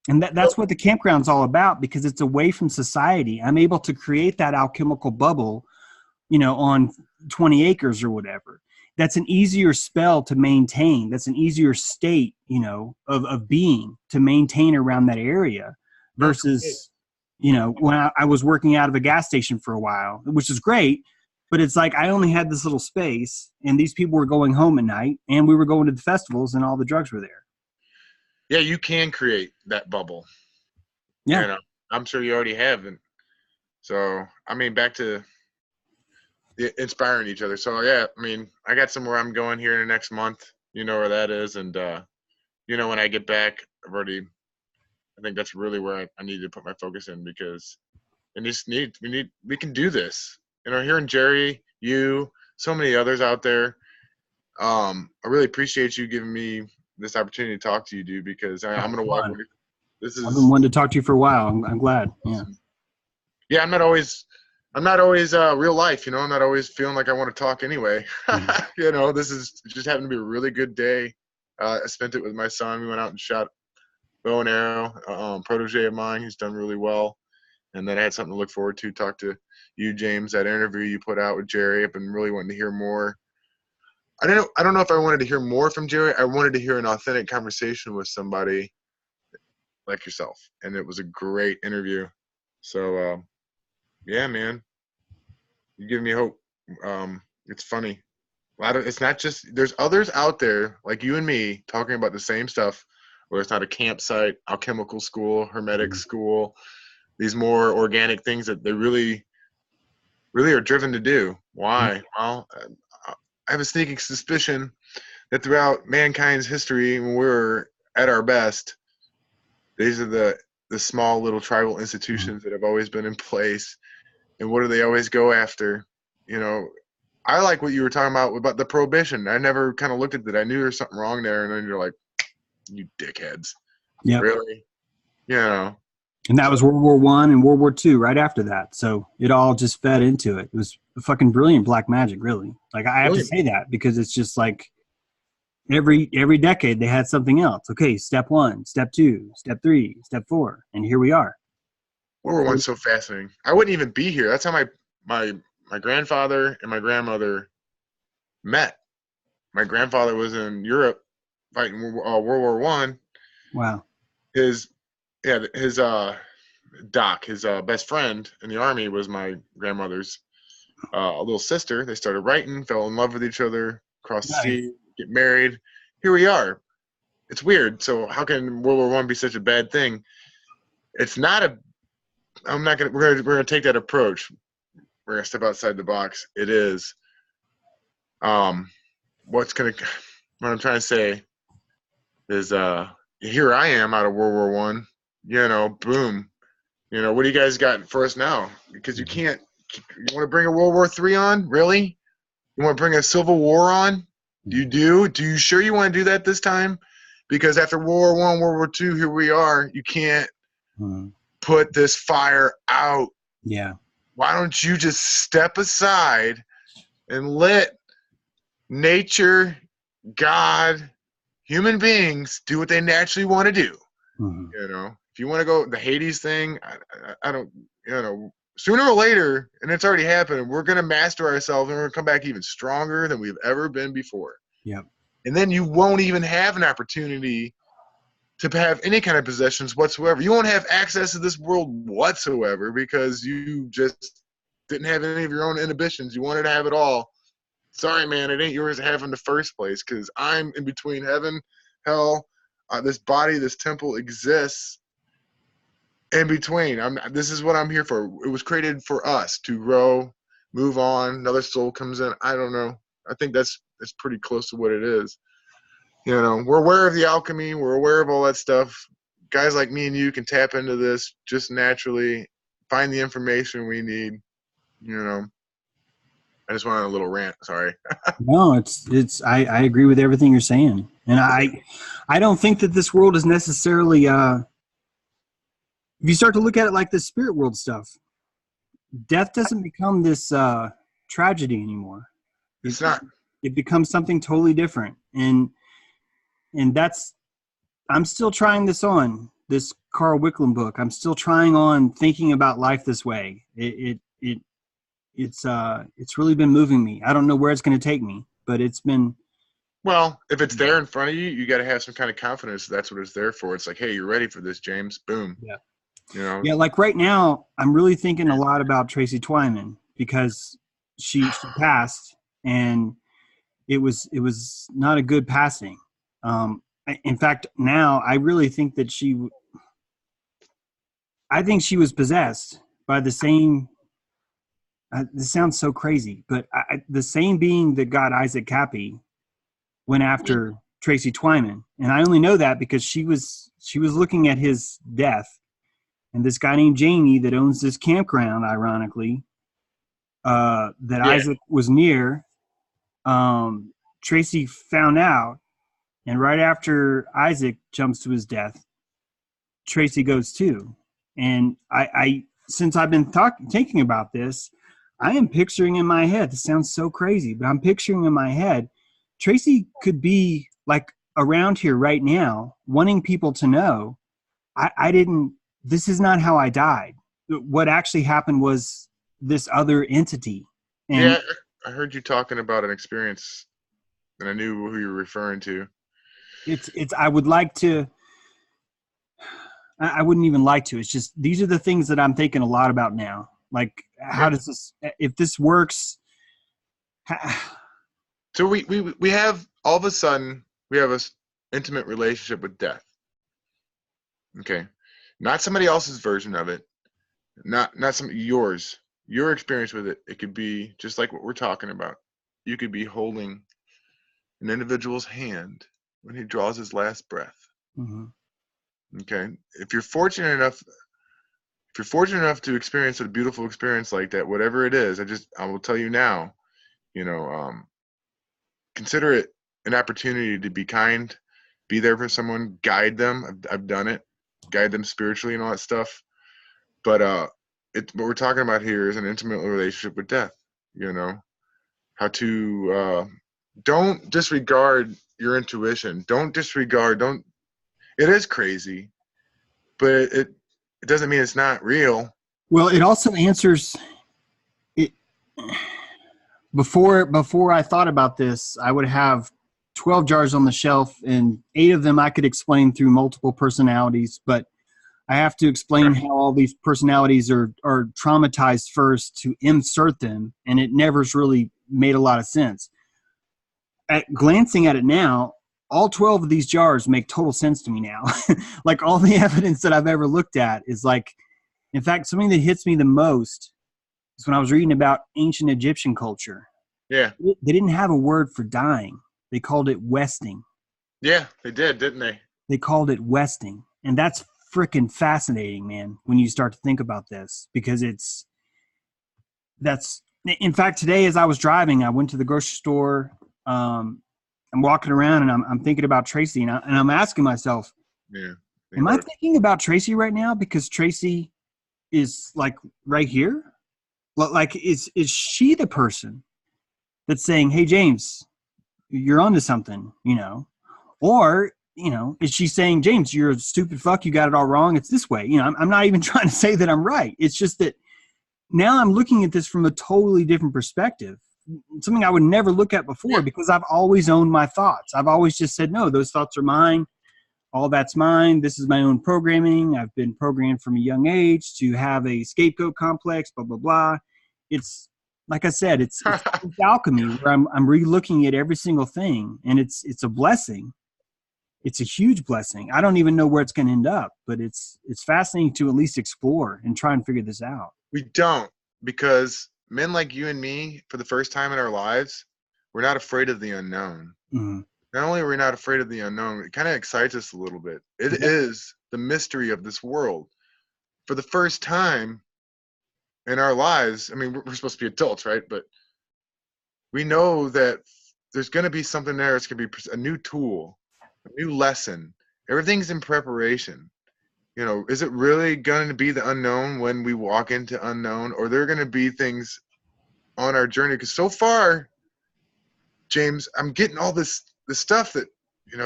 And that's what the campground's all about, because it's away from society. I'm able to create that alchemical bubble, you know, on 20 acres or whatever. That's an easier spell to maintain. That's an easier state, you know, of being to maintain around that area versus, you know, when I was working out of a gas station for a while, which is great, but it's like I only had this little space, and these people were going home at night, and we were going to the festivals, and all the drugs were there. Yeah, you can create that bubble. Yeah. You know, I'm sure you already have. And so, I mean, back to inspiring each other. So, yeah, I mean, I got somewhere I'm going here in the next month. You know where that is. And, you know, when I get back, I think that's really where I need to put my focus in, because we can do this. You know, hearing Jerry, you, so many others out there. I really appreciate you giving me this opportunity to talk to you, dude, because I'm going to walk away. I've been wanting to talk to you for a while. I'm glad. Yeah. Yeah. I'm not always real life, you know, I'm not always feeling like I want to talk anyway. You know, this is just happened to be a really good day. I spent it with my son. We went out and shot bow and arrow, protege of mine. He's done really well. And then I had something to look forward to. Talk to you, James, that interview you put out with Jerry. I've been really wanting to hear more. I don't know if I wanted to hear more from Jerry. I wanted to hear an authentic conversation with somebody like yourself. And it was a great interview. So, yeah, man, you give me hope. It's funny. It's not just, there's others out there like you and me talking about the same stuff where it's not a campsite, alchemical school, hermetic school, these more organic things that they really are driven to do. Why? Well, I have a sneaking suspicion that throughout mankind's history, when we were at our best, these are the small little tribal institutions that have always been in place. And what do they always go after? You know, I like what you were talking about the prohibition. I never kind of looked at that. I knew there's something wrong there, and then you're like, you dickheads. Yeah. Really? You know. And that was World War I and World War II right after that. So it all just fed into it. It was fucking brilliant black magic, really. Like, I have to say that because it's just like every decade they had something else. Okay, step 1, step 2, step 3, step 4, and here we are. World War I's so fascinating. I wouldn't even be here. That's how my grandfather and my grandmother met. My grandfather was in Europe fighting World War I. Wow. His Doc, his best friend in the army, was my grandmother's little sister. They started writing, fell in love with each other, crossed the sea, get married. Here we are. It's weird. So how can World War I be such a bad thing? It's not a. We're gonna take that approach. We're gonna step outside the box. It is. What I'm trying to say is, here I am out of World War I. You know, boom. You know, what do you guys got for us now? Because you can't. You want to bring a World War III on? Really? You want to bring a Civil War on? Do you sure you want to do that this time? Because after World War I, World War II, here we are. You can't put this fire out. Yeah. Why don't you just step aside and let nature, God, human beings do what they naturally want to do? You know, if you want to go the Hades thing, I don't, you know, sooner or later, and it's already happened, we're going to master ourselves and we're going to come back even stronger than we've ever been before. Yep. And then you won't even have an opportunity to have any kind of possessions whatsoever. You won't have access to this world whatsoever because you just didn't have any of your own inhibitions. You wanted to have it all. Sorry, man, it ain't yours to have in the first place because I'm in between heaven, hell. This body, this temple exists in between. This is what I'm here for. It was created for us to grow, move on. Another soul comes in. I don't know. I think that's pretty close to what it is. You know, we're aware of the alchemy. We're aware of all that stuff. Guys like me and you can tap into this just naturally, find the information we need. You know, I just went on a little rant. Sorry. No, it's. I agree with everything you're saying, and I don't think that this world is necessarily. If you start to look at it like the spirit world stuff, death doesn't become this tragedy anymore. It's not. It becomes something totally different, and that's. I'm still trying this on this Carl Wicklund book. I'm still trying on thinking about life this way. It's really been moving me. I don't know where it's going to take me, but it's been. Well, if it's there in front of you, you got to have some kind of confidence. That's what it's there for. It's like, hey, you're ready for this, James. Boom. Yeah. You know. Yeah, like right now, I'm really thinking a lot about Tracy Twyman because she passed, and it was not a good passing. In fact, now I really think that I think she was possessed by the same. This sounds so crazy, but the same being that got Isaac Cappy went after Tracy Twyman, and I only know that because she was looking at his death, and this guy named Jamie that owns this campground, ironically, that Isaac was near. Tracy found out, and right after Isaac jumps to his death, Tracy goes too. And I since I've been thinking about this, I am picturing in my head, this sounds so crazy, but I'm picturing in my head, Tracy could be like around here right now, wanting people to know, this is not how I died. What actually happened was this other entity. And yeah, I heard you talking about an experience, and I knew who you were referring to. I would like to, I wouldn't even like to. It's just, these are the things that I'm thinking a lot about now. Like, how does this, if this works. So we have, all of a sudden, we have an intimate relationship with death. Okay. Not somebody else's version of it. Not yours. Your experience with it. It could be just like what we're talking about. You could be holding an individual's hand when he draws his last breath. Mm-hmm. Okay. If you're fortunate enough to experience a beautiful experience like that, whatever it is, I will tell you now, consider it an opportunity to be kind, be there for someone, guide them. I've done it, guide them spiritually and all that stuff. But what we're talking about here is an intimate relationship with death. How to don't disregard your intuition. Don't. It is crazy, but it doesn't mean it's not real. Well, it also answers it. Before I thought about this, I would have 12 jars on the shelf, and 8 of them I could explain through multiple personalities, but I have to explain how all these personalities are traumatized first to insert them, and it never's really made a lot of sense. Glancing at it now, all 12 of these jars make total sense to me now. Like, all the evidence that I've ever looked at is like, in fact, something that hits me the most is when I was reading about ancient Egyptian culture. Yeah. They didn't have a word for dying. They called it westing. Yeah, they did, didn't they? They called it westing. And that's freaking fascinating, man, when you start to think about this, because in fact, today as I was driving, I went to the grocery store. I'm walking around and I'm thinking about Tracy, and I'm asking myself, am I thinking about Tracy right now? Because Tracy is like right here. Like, is she the person that's saying, "Hey, James, you're onto something," or, is she saying, "James, you're a stupid fuck. You got it all wrong. It's this way." I'm not even trying to say that I'm right. It's just that now I'm looking at this from a totally different perspective, something I would never look at before, because I've always owned my thoughts. I've always just said, no, those thoughts are mine. All that's mine. This is my own programming. I've been programmed from a young age to have a scapegoat complex, blah, blah, blah. It's, like I said, it's alchemy, where I'm re-looking at every single thing, and it's a blessing. It's a huge blessing. I don't even know where it's going to end up, but it's fascinating to at least explore and try and figure this out. We don't, because men like you and me, for the first time in our lives, we're not afraid of the unknown. Mm-hmm. Not only are we not afraid of the unknown, it kind of excites us a little bit. It is the mystery of this world. For the first time in our lives, I mean, we're supposed to be adults, right? But we know that there's going to be something there. It's going to be a new tool, a new lesson. Everything's in preparation. Is it really going to be the unknown when we walk into unknown, or there are going to be things on our journey? Because so far, James, I'm getting all this stuff that,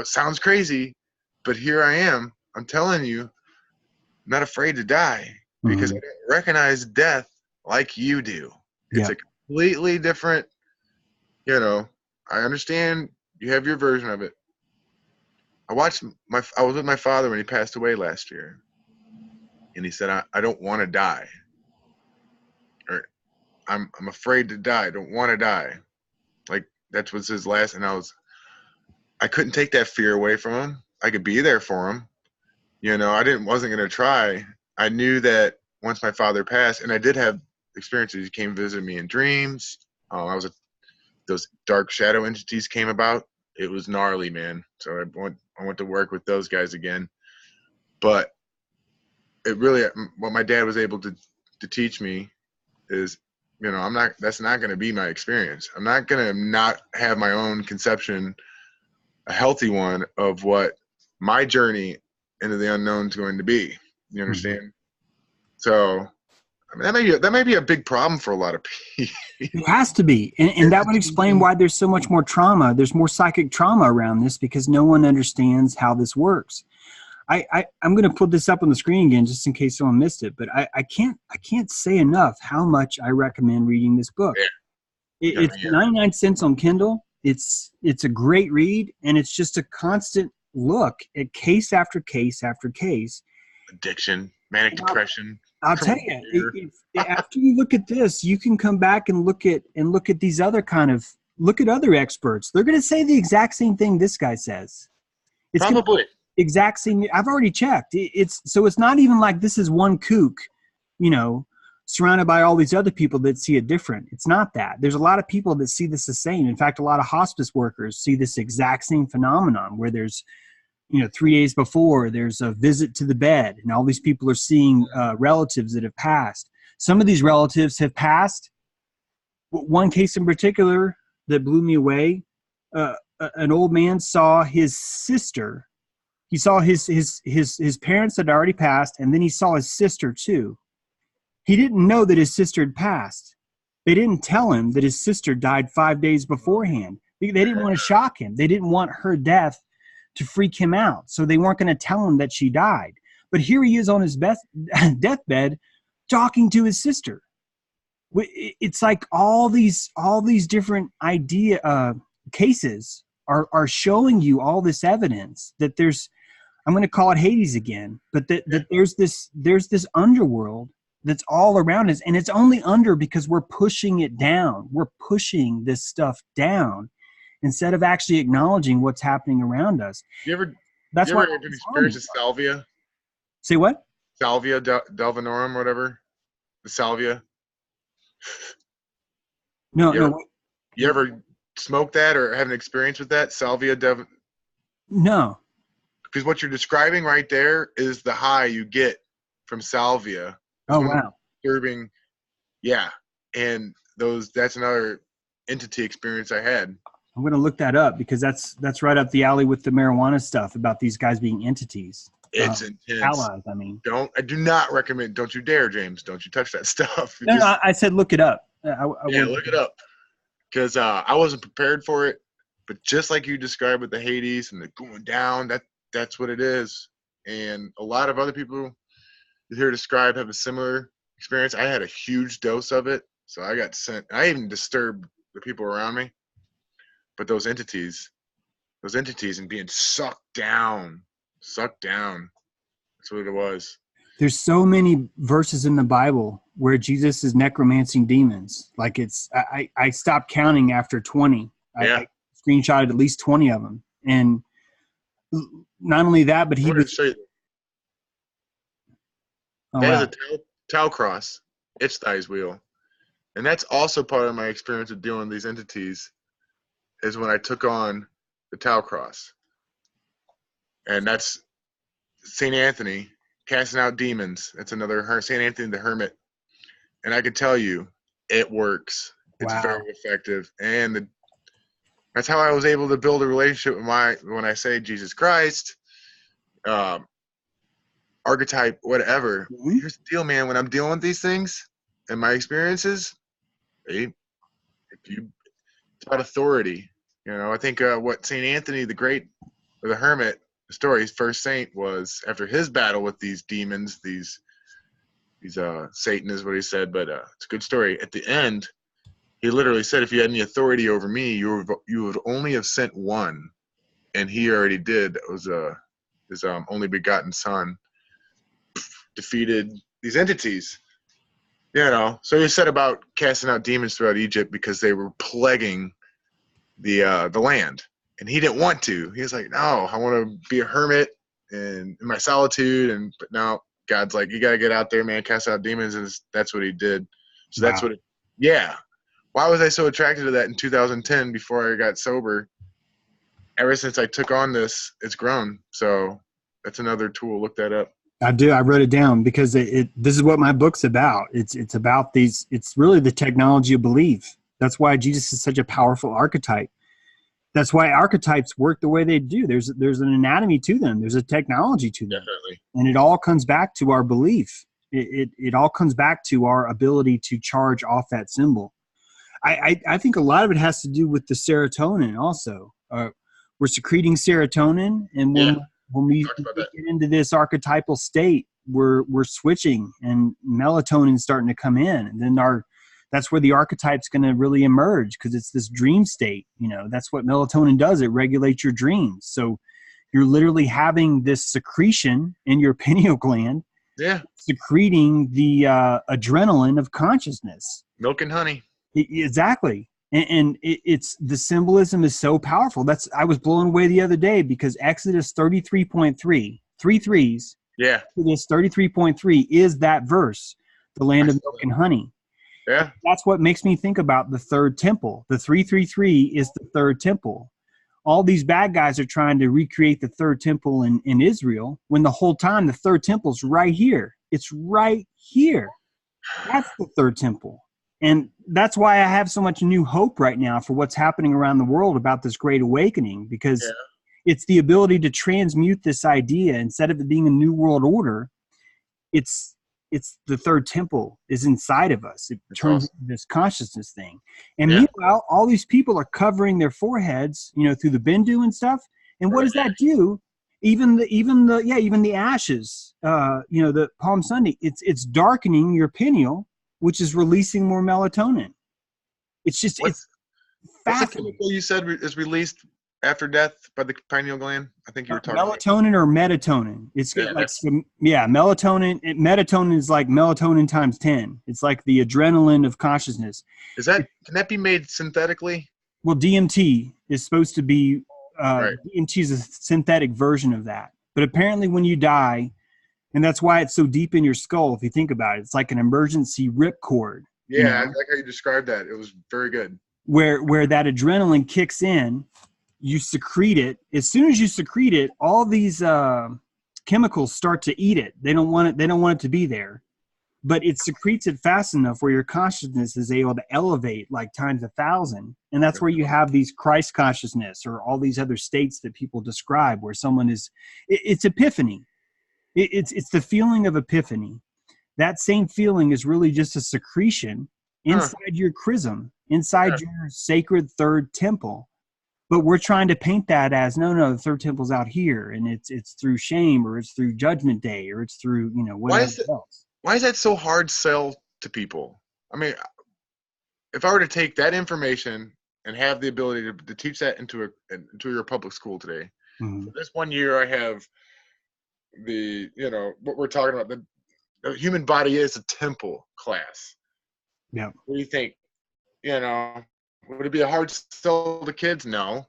sounds crazy, but here I am. I'm telling you, I'm not afraid to die, because I don't recognize death like you do. It's a completely different, I understand you have your version of it. I was with my father when he passed away last year, and he said, I don't want to die. Or I'm afraid to die. I don't want to die. Like, that was his last, and I couldn't take that fear away from him. I could be there for him. Wasn't going to try. I knew that once my father passed, and I did have experiences. He came visit me in dreams. Those dark shadow entities came about. It was gnarly, man. So I went to work with those guys again. But it really, what my dad was able to teach me is, that's not going to be my experience. I'm not going to not have my own conception, a healthy one, of what my journey into the unknown is going to be. You understand? Mm-hmm. So, I mean, that may be a big problem for a lot of people. It has to be. And that would explain why there's so much more trauma. There's more psychic trauma around this, because no one understands how this works. I'm going to put this up on the screen again just in case someone missed it, but I can't say enough how much I recommend reading this book. Yeah. It's 99 cents on Kindle. It's a great read, and it's just a constant look at case after case after case. Addiction, manic depression. I'll tell you, after you look at this, you can come back and look at these other look at other experts. They're going to say the exact same thing this guy says. It's Probably. exact same. I've already checked. It's not even like this is one kook, surrounded by all these other people that see it different. It's not that. There's a lot of people that see this the same. In fact, a lot of hospice workers see this exact same phenomenon where there's, 3 days before there's a visit to the bed and all these people are seeing relatives that have passed. Some of these relatives have passed. One case in particular that blew me away, an old man saw his sister. He saw his parents had already passed, and then he saw his sister too. He didn't know that his sister had passed. They didn't tell him that his sister died 5 days beforehand. They didn't want to shock him. They didn't want her death to freak him out. So they weren't going to tell him that she died. But here he is on his deathbed talking to his sister. It's like all these different cases are showing you all this evidence that there's, I'm going to call it Hades again, but that there's this underworld that's all around us, and it's only under because we're pushing it down. We're pushing this stuff down instead of actually acknowledging what's happening around us. You ever That's why have experience with salvia? Say what? Salvia delvinorum, whatever. The salvia. No. You ever smoke that or have an experience with that? Salvia No. Because what you're describing right there is the high you get from salvia. Oh, wow. Disturbing. Yeah. And that's another entity experience I had. I'm going to look that up because that's right up the alley with the marijuana stuff about these guys being entities. It's intense. Allies, I mean. I do not recommend, don't you dare, James. Don't you touch that stuff. No, I said look it up. Look it up. Because I wasn't prepared for it. But just like you described with the Hades and the going down, that's what it is. And a lot of other people you hear described have a similar experience. I had a huge dose of it. So I got sent. I even disturbed the people around me. But those entities and being sucked down. That's what it was. There's so many verses in the Bible where Jesus is necromancing demons. Like I stopped counting after 20. I screenshotted at least 20 of them. And not only that, but he was... That is a tau cross. It's Thigh's wheel. And that's also part of my experience of dealing with these entities is when I took on the tau cross. And that's St. Anthony casting out demons. That's another St. Anthony the Hermit. And I can tell you, it works. It's very effective. And that's how I was able to build a relationship with when I say Jesus Christ, archetype, whatever. Mm-hmm. Here's the deal, man. When I'm dealing with these things and my experiences, it's about authority. I think what St. Anthony the Great, or the Hermit, the story, his first saint, was after his battle with these demons, these Satan is what he said, but it's a good story. At the end, he literally said, if you had any authority over me, you would only have sent one. And he already did. It was his only begotten son defeated these entities. So he said about casting out demons throughout Egypt because they were plaguing the land, and he didn't want to. He was like, no, I want to be a hermit and in my solitude. But now God's like, you got to get out there, man, cast out demons, and that's what he did. So that's what why was I so attracted to that in 2010 before I got sober? Ever since I took on this, it's grown. So that's another tool. Look that up. I do. I wrote it down because this is what my book's about. It's about these. It's really the technology of belief. That's why Jesus is such a powerful archetype. That's why archetypes work the way they do. There's an anatomy to them. There's a technology to them. Definitely. And it all comes back to our belief. It all comes back to our ability to charge off that symbol. I think a lot of it has to do with the serotonin also. We're secreting serotonin, and when we get into this archetypal state, we're switching, and melatonin's starting to come in, and then that's where the archetype's going to really emerge, because it's this dream state. That's what melatonin does. It regulates your dreams. So you're literally having this secretion in your pineal gland, secreting the adrenaline of consciousness. Milk and honey. Exactly. And it's the symbolism is so powerful. I was blown away the other day because Exodus 33.3, three threes, Yeah. Exodus 33.3 is that verse, the land of milk and honey. Yeah. That's what makes me think about the third temple. The 333 is the third temple. All these bad guys are trying to recreate the third temple in Israel, when the whole time the third temple's right here. It's right here. That's the third temple. And that's why I have so much new hope right now for what's happening around the world about this great awakening, because it's the ability to transmute this idea. Instead of it being a new world order, it's the third temple is inside of us. It turns into this consciousness thing. And meanwhile, all these people are covering their foreheads, through the Bindu and stuff. And what does that do? Even the ashes, the Palm Sunday, it's darkening your pineal, which is releasing more melatonin. It's just, it's what's the fascinating. chemical you said is released after death by the pineal gland? I think you were talking melatonin or metatonin. It's melatonin. Metatonin is like melatonin times 10. It's like the adrenaline of consciousness. Can that be made synthetically? Well, DMT is supposed to be, Right. DMT is a synthetic version of that. But apparently when you die, and that's why it's so deep in your skull, if you think about it, it's like an emergency ripcord. Yeah, I like how you described that. It was very good. Where that adrenaline kicks in, you secrete it. As soon as you secrete it, all these chemicals start to eat it. They don't want it. They don't want it to be there, but it secretes it fast enough where your consciousness is able to elevate like times 1,000. And that's where you have these Christ consciousness or all these other states that people describe, where someone is. It's epiphany. It's the feeling of epiphany. That same feeling is really just a secretion inside your chrism, inside your sacred third temple. But we're trying to paint that as no, the third temple's out here, and it's through shame, or it's through Judgment Day, or it's through whatever else. Why is that so hard sell to people? I mean, if I were to take that information and have the ability to teach that into your public school today, for this 1 year I have what we're talking about, the human body is a temple class. Yeah. What do you think? Would it be a hard sell to kids? No.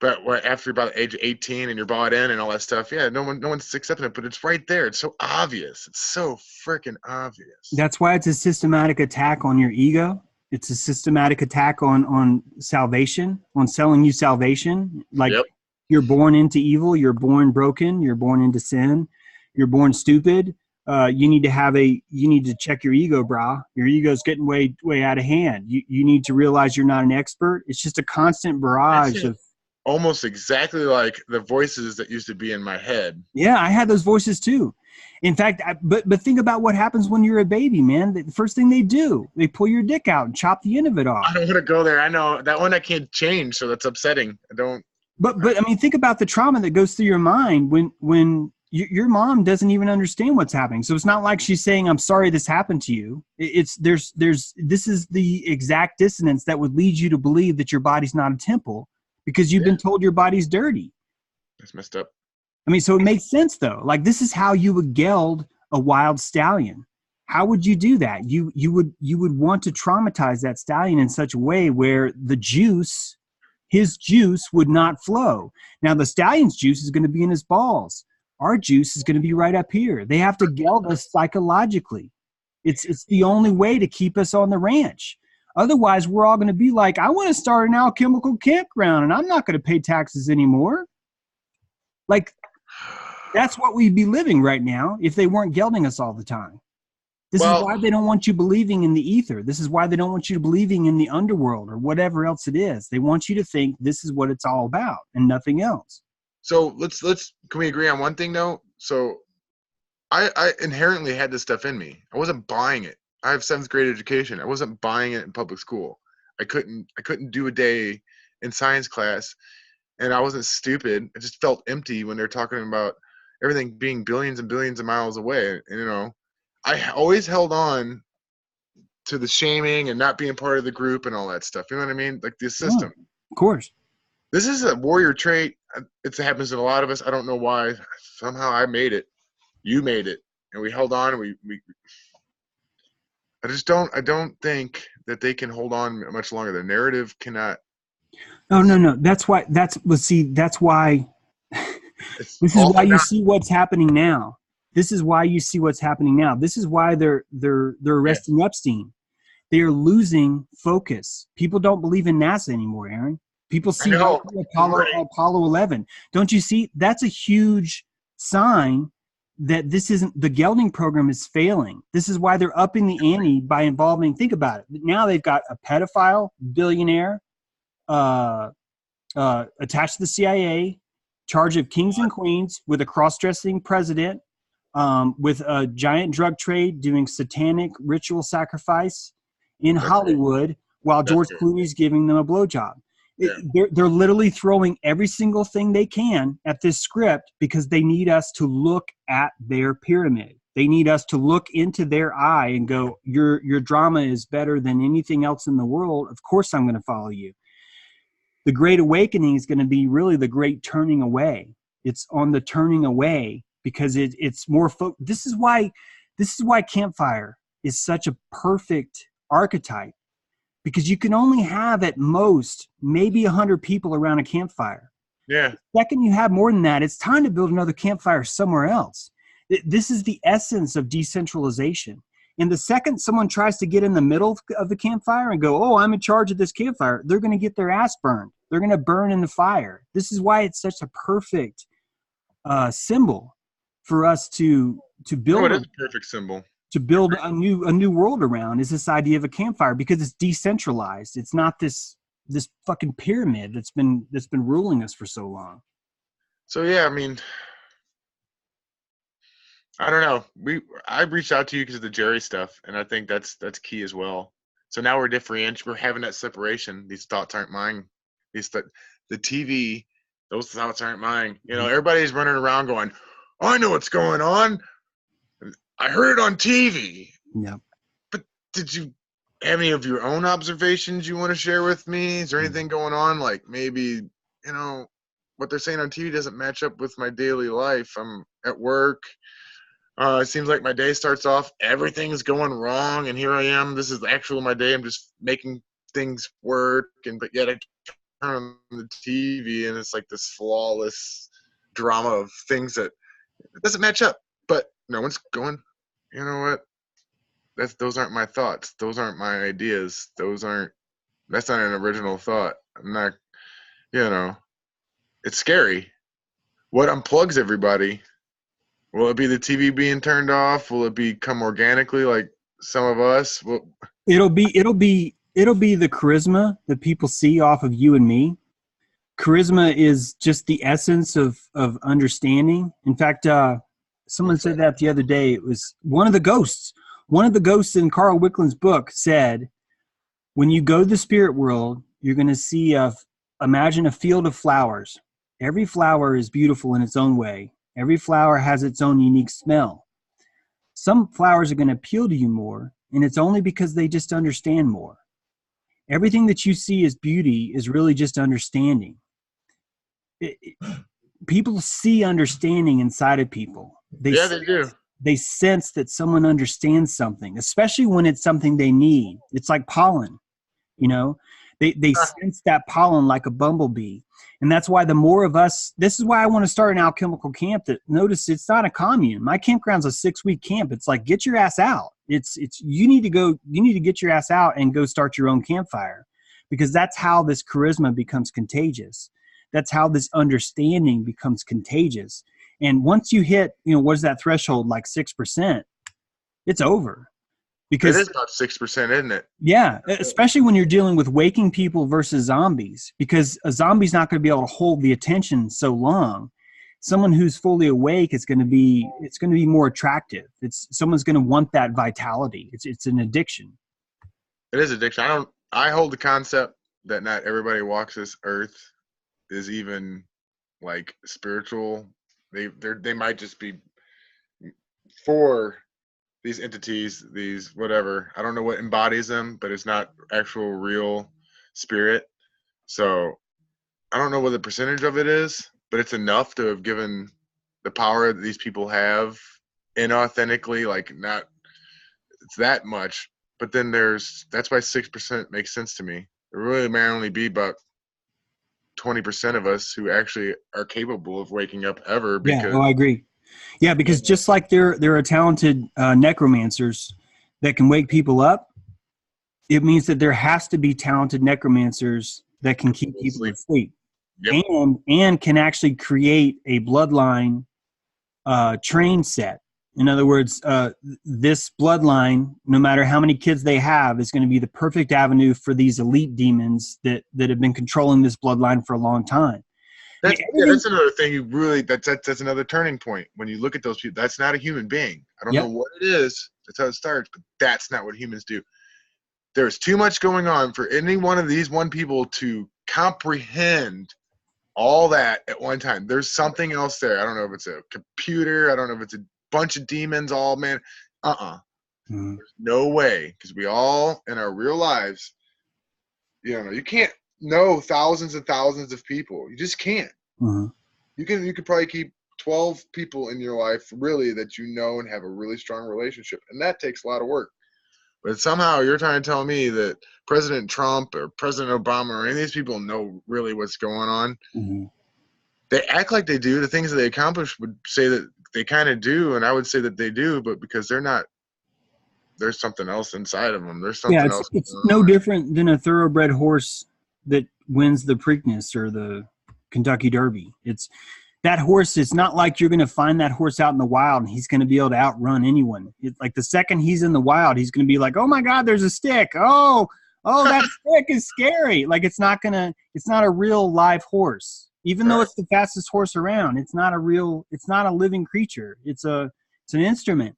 But after you're about the age of 18 and you're bought in and all that stuff, no one's accepting it, but it's right there. It's so obvious. It's so freaking obvious. That's why it's a systematic attack on your ego. It's a systematic attack on salvation, on selling you salvation. Like, you're born into evil, you're born broken, you're born into sin, you're born stupid. You need to check your ego, brah. Your ego's getting way out of hand. You need to realize you're not an expert. It's just a constant barrage of almost exactly like the voices that used to be in my head. Yeah, I had those voices too. In fact, but think about what happens when you're a baby, man. The first thing they do, they pull your dick out and chop the end of it off. I don't want to go there. I know that one I can't change, so that's upsetting. I don't. But I mean, think about the trauma that goes through your mind when your mom doesn't even understand what's happening. So it's not like she's saying, "I'm sorry this happened to you." This is the exact dissonance that would lead you to believe that your body's not a temple, because you've been told your body's dirty. That's messed up. I mean, so it makes sense though. Like, this is how you would geld a wild stallion. How would you do that? You would want to traumatize that stallion in such a way where his juice would not flow. Now the stallion's juice is going to be in his balls. Our juice is going to be right up here. They have to geld us psychologically. It's the only way to keep us on the ranch. Otherwise, we're all going to be like, I want to start an alchemical campground and I'm not going to pay taxes anymore. Like, that's what we'd be living right now if they weren't gelding us all the time. This is why they don't want you believing in the ether. This is why they don't want you believing in the underworld or whatever else it is. They want you to think this is what it's all about and nothing else. So can we agree on one thing though? So I inherently had this stuff in me. I wasn't buying it. I have 7th grade education. I wasn't buying it in public school. I couldn't do a day in science class, and I wasn't stupid. I just felt empty when they're talking about everything being billions and billions of miles away. And I always held on to the shaming and not being part of the group and all that stuff. You know what I mean? Like the system. Oh, of course. This is a warrior trait. It happens to a lot of us. I don't know why. Somehow I made it. You made it. And we held on. And I don't think that they can hold on much longer. The narrative cannot. No. That's why. That's why. It's This is why also you not. see what's happening now. This is why you see what's happening now. This is why they're Yeah, arresting Epstein. They are losing focus. People don't believe in NASA anymore, Aaron. People I see right know. through We're already. Apollo 11. Don't you see? That's a huge sign that this isn't, the gelding program is failing. This is why they're upping the ante by involving, think about it. Now they've got a pedophile billionaire uh, attached to the CIA, charge of kings and queens, with a cross-dressing president, with a giant drug trade, doing satanic ritual sacrifice in That's good. Hollywood, while That's George good. Clooney's giving them a blowjob. Yeah. They're literally throwing every single thing they can at this script because they need us to look at their pyramid. They need us to look into their eye and go, your drama is better than anything else in the world. Of course I'm going to follow you. The Great Awakening is going to be really the great turning away. It's on the turning away because it's more this is why campfire is such a perfect archetype, because you can only have at most maybe 100 people around a campfire. Yeah. The second you have more than that, it's time to build another campfire somewhere else. This is the essence of decentralization. And the second someone tries to get in the middle of the campfire and go, oh, I'm in charge of this campfire, they're going to get their ass burned. They're going to burn in the fire. This is why it's such a perfect symbol for us to No, it build is a perfect symbol. a new world around, is this idea of a campfire, because it's decentralized. It's not this fucking pyramid that's been ruling us for so long. So yeah, I mean, I don't know. I reached out to you because of the Jerry stuff, and I think that's key as well. So now we're differentiating. We're having that separation. These thoughts aren't mine. The TV, those thoughts aren't mine. You know, everybody's running around going, oh, "I know what's going on. I heard it on TV." Yeah. But did you have any of your own observations you want to share with me? Is there anything going on? Like maybe, what they're saying on TV doesn't match up with my daily life. I'm at work. It seems like my day starts off, everything's going wrong, and here I am. This is actually my day. I'm just making things work, but yet I turn on the TV, and it's like this flawless drama of things that it doesn't match up. But no one's going, you know what? Those aren't my thoughts. Those aren't my ideas. That's not an original thought. I'm not, it's scary. What unplugs everybody? Will it be the TV being turned off? Will it come organically like some of us? It'll be the charisma that people see off of you and me. Charisma is just the essence of understanding. In fact, someone said that the other day. It was one of the ghosts. One of the ghosts in Carl Wickland's book said, when you go to the spirit world, you're going to see imagine a field of flowers. Every flower is beautiful in its own way. Every flower has its own unique smell. Some flowers are going to appeal to you more, and it's only because they just understand more. Everything that you see as beauty is really just understanding. People see understanding inside of people. They do. They sense that someone understands something, especially when it's something they need. It's like pollen, They sense that pollen like a bumblebee. And that's why the more of us, this is why I want to start an alchemical camp. That, notice, it's not a commune. My campground's a 6-week camp. It's like, get your ass out. You need to get your ass out and go start your own campfire, because that's how this charisma becomes contagious. That's how this understanding becomes contagious. And once you hit, what is that threshold, like 6%, it's over. Because it is about 6%, isn't it? Yeah, especially when you're dealing with waking people versus zombies, because a zombie's not going to be able to hold the attention so long. Someone who's fully awake it's going to be more attractive. Someone's going to want that vitality. It's an addiction. It is addiction. I hold the concept that not everybody walks this earth is even like spiritual. They might just be for these entities, these whatever. I don't know what embodies them, but it's not actual real spirit. So I don't know what the percentage of it is, but it's enough to have given the power that these people have inauthentically, like not, it's that much. but then that's why 6% makes sense to me. There really may only be about 20% of us who actually are capable of waking up ever, Yeah. because Oh, I agree. Yeah, because just like there are talented necromancers that can wake people up, it means that there has to be talented necromancers that can keep people asleep, Yep. and can actually create a bloodline train set. In other words, this bloodline, no matter how many kids they have, is going to be the perfect avenue for these elite demons that have been controlling this bloodline for a long time. That's another thing. That's another turning point. When you look at those people, that's not a human being. I don't know what it is. That's how it starts, but that's not what humans do. There's too much going on for any one of these people to comprehend all that at one time. There's something else there. I don't know if it's a computer. I don't know if it's a bunch of demons. All man. There's no way, because we all in our real lives, you can't know thousands and thousands of people. You just can't. You could probably keep 12 people in your life really that you know and have a really strong relationship, and that takes a lot of work. But somehow you're trying to tell me that President Trump or President Obama or any of these people know really what's going on. They act like they do. The things that they accomplish would say that they kind of do, and I would say that they do, but because they're not, there's something else inside of them. There's something else. It's no different than a thoroughbred horse that wins the Preakness or the Kentucky Derby. It's that horse. It's not like you're going to find that horse out in the wild and he's going to be able to outrun anyone. It's like the second he's in the wild, he's going to be like, "Oh my God, there's a stick! Oh, that stick is scary!" Like it's not a real live horse, even though it's the fastest horse around. It's not a living creature. It's an instrument.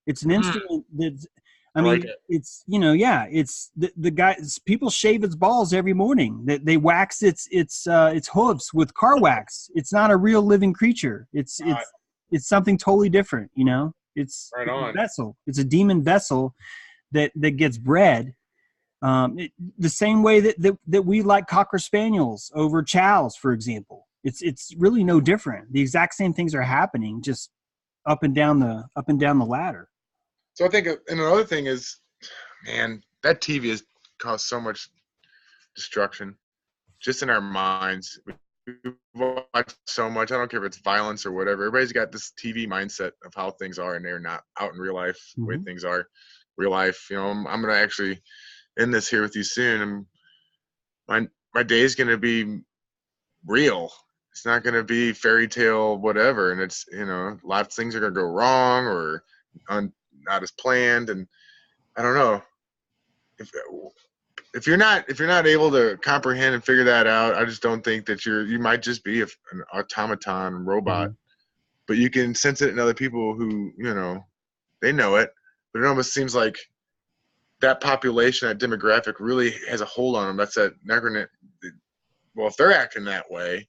It's an instrument that, I mean, it's, it's the guys, people shave its balls every morning. They wax its hooves with car wax. It's not a real living creature. It's something totally different, It's a vessel. It's a demon vessel that gets bred. The same way that we like Cocker Spaniels over Chows, for example. It's really no different. The exact same things are happening, just up and down the ladder. So I think, and another thing is, man, that TV has caused so much destruction just in our minds. We watch so much. I don't care if it's violence or whatever. Everybody's got this TV mindset of how things are, and they're not out in real life the way things are. Real life, I'm going to actually end this here with you soon. And my day is going to be real. It's not going to be fairy tale, whatever. And it's, a lot of things are going to go wrong or not as planned. And I don't know, if you're not able to comprehend and figure that out, I just don't think that you might just be an automaton robot, but you can sense it in other people who, they know it, but it almost seems like that population, that demographic really has a hold on them. That's that necronet. Well, if they're acting that way,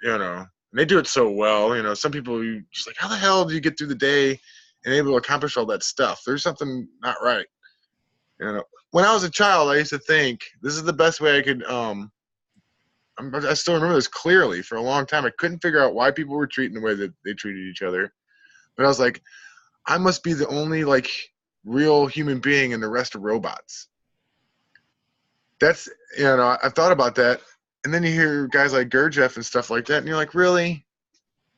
and they do it so well, some people, you just like, how the hell do you get through the day and able to accomplish all that stuff? There's something not right. When I was a child, I used to think this is the best way I could. I still remember this clearly. For a long time, I couldn't figure out why people were treating the way that they treated each other. But I was like, I must be the only real human being, and the rest are robots. That's I thought about that, and then you hear guys like Gurdjieff and stuff like that, and you're like, really?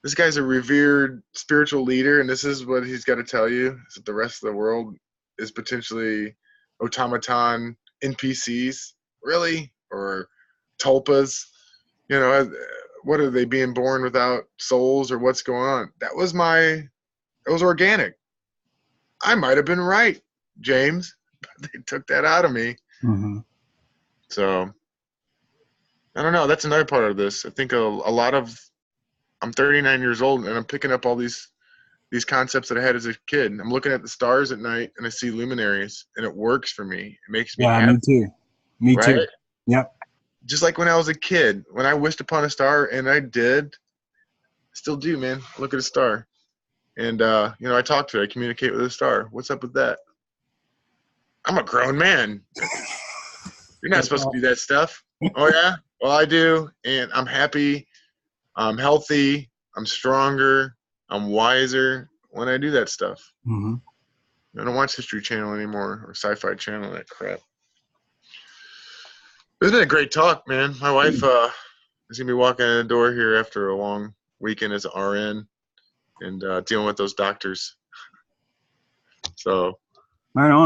This guy's a revered spiritual leader, and this is what he's got to tell you, is that the rest of the world is potentially automaton NPCs, really? Or tulpas? What are they, being born without souls, or what's going on? That was organic. I might have been right, James, but they took that out of me. So I don't know. That's another part of this. I think a lot of, I'm 39 years old, and I'm picking up all these concepts that I had as a kid. I'm looking at the stars at night, and I see luminaries, and it works for me. It makes me happy. Me too. Me too. Yep. Just like when I was a kid, when I wished upon a star, and I did, still do, man. Look at a star. And, I talk to it. I communicate with a star. What's up with that? I'm a grown man. You're not supposed to do that stuff. Oh, yeah? Well, I do, and I'm happy. I'm healthy. I'm stronger. I'm wiser when I do that stuff. I don't watch History Channel anymore or Sci-Fi Channel. That crap. It's been a great talk, man. My wife is gonna be walking in the door here after a long weekend as an RN and dealing with those doctors. So. Right on.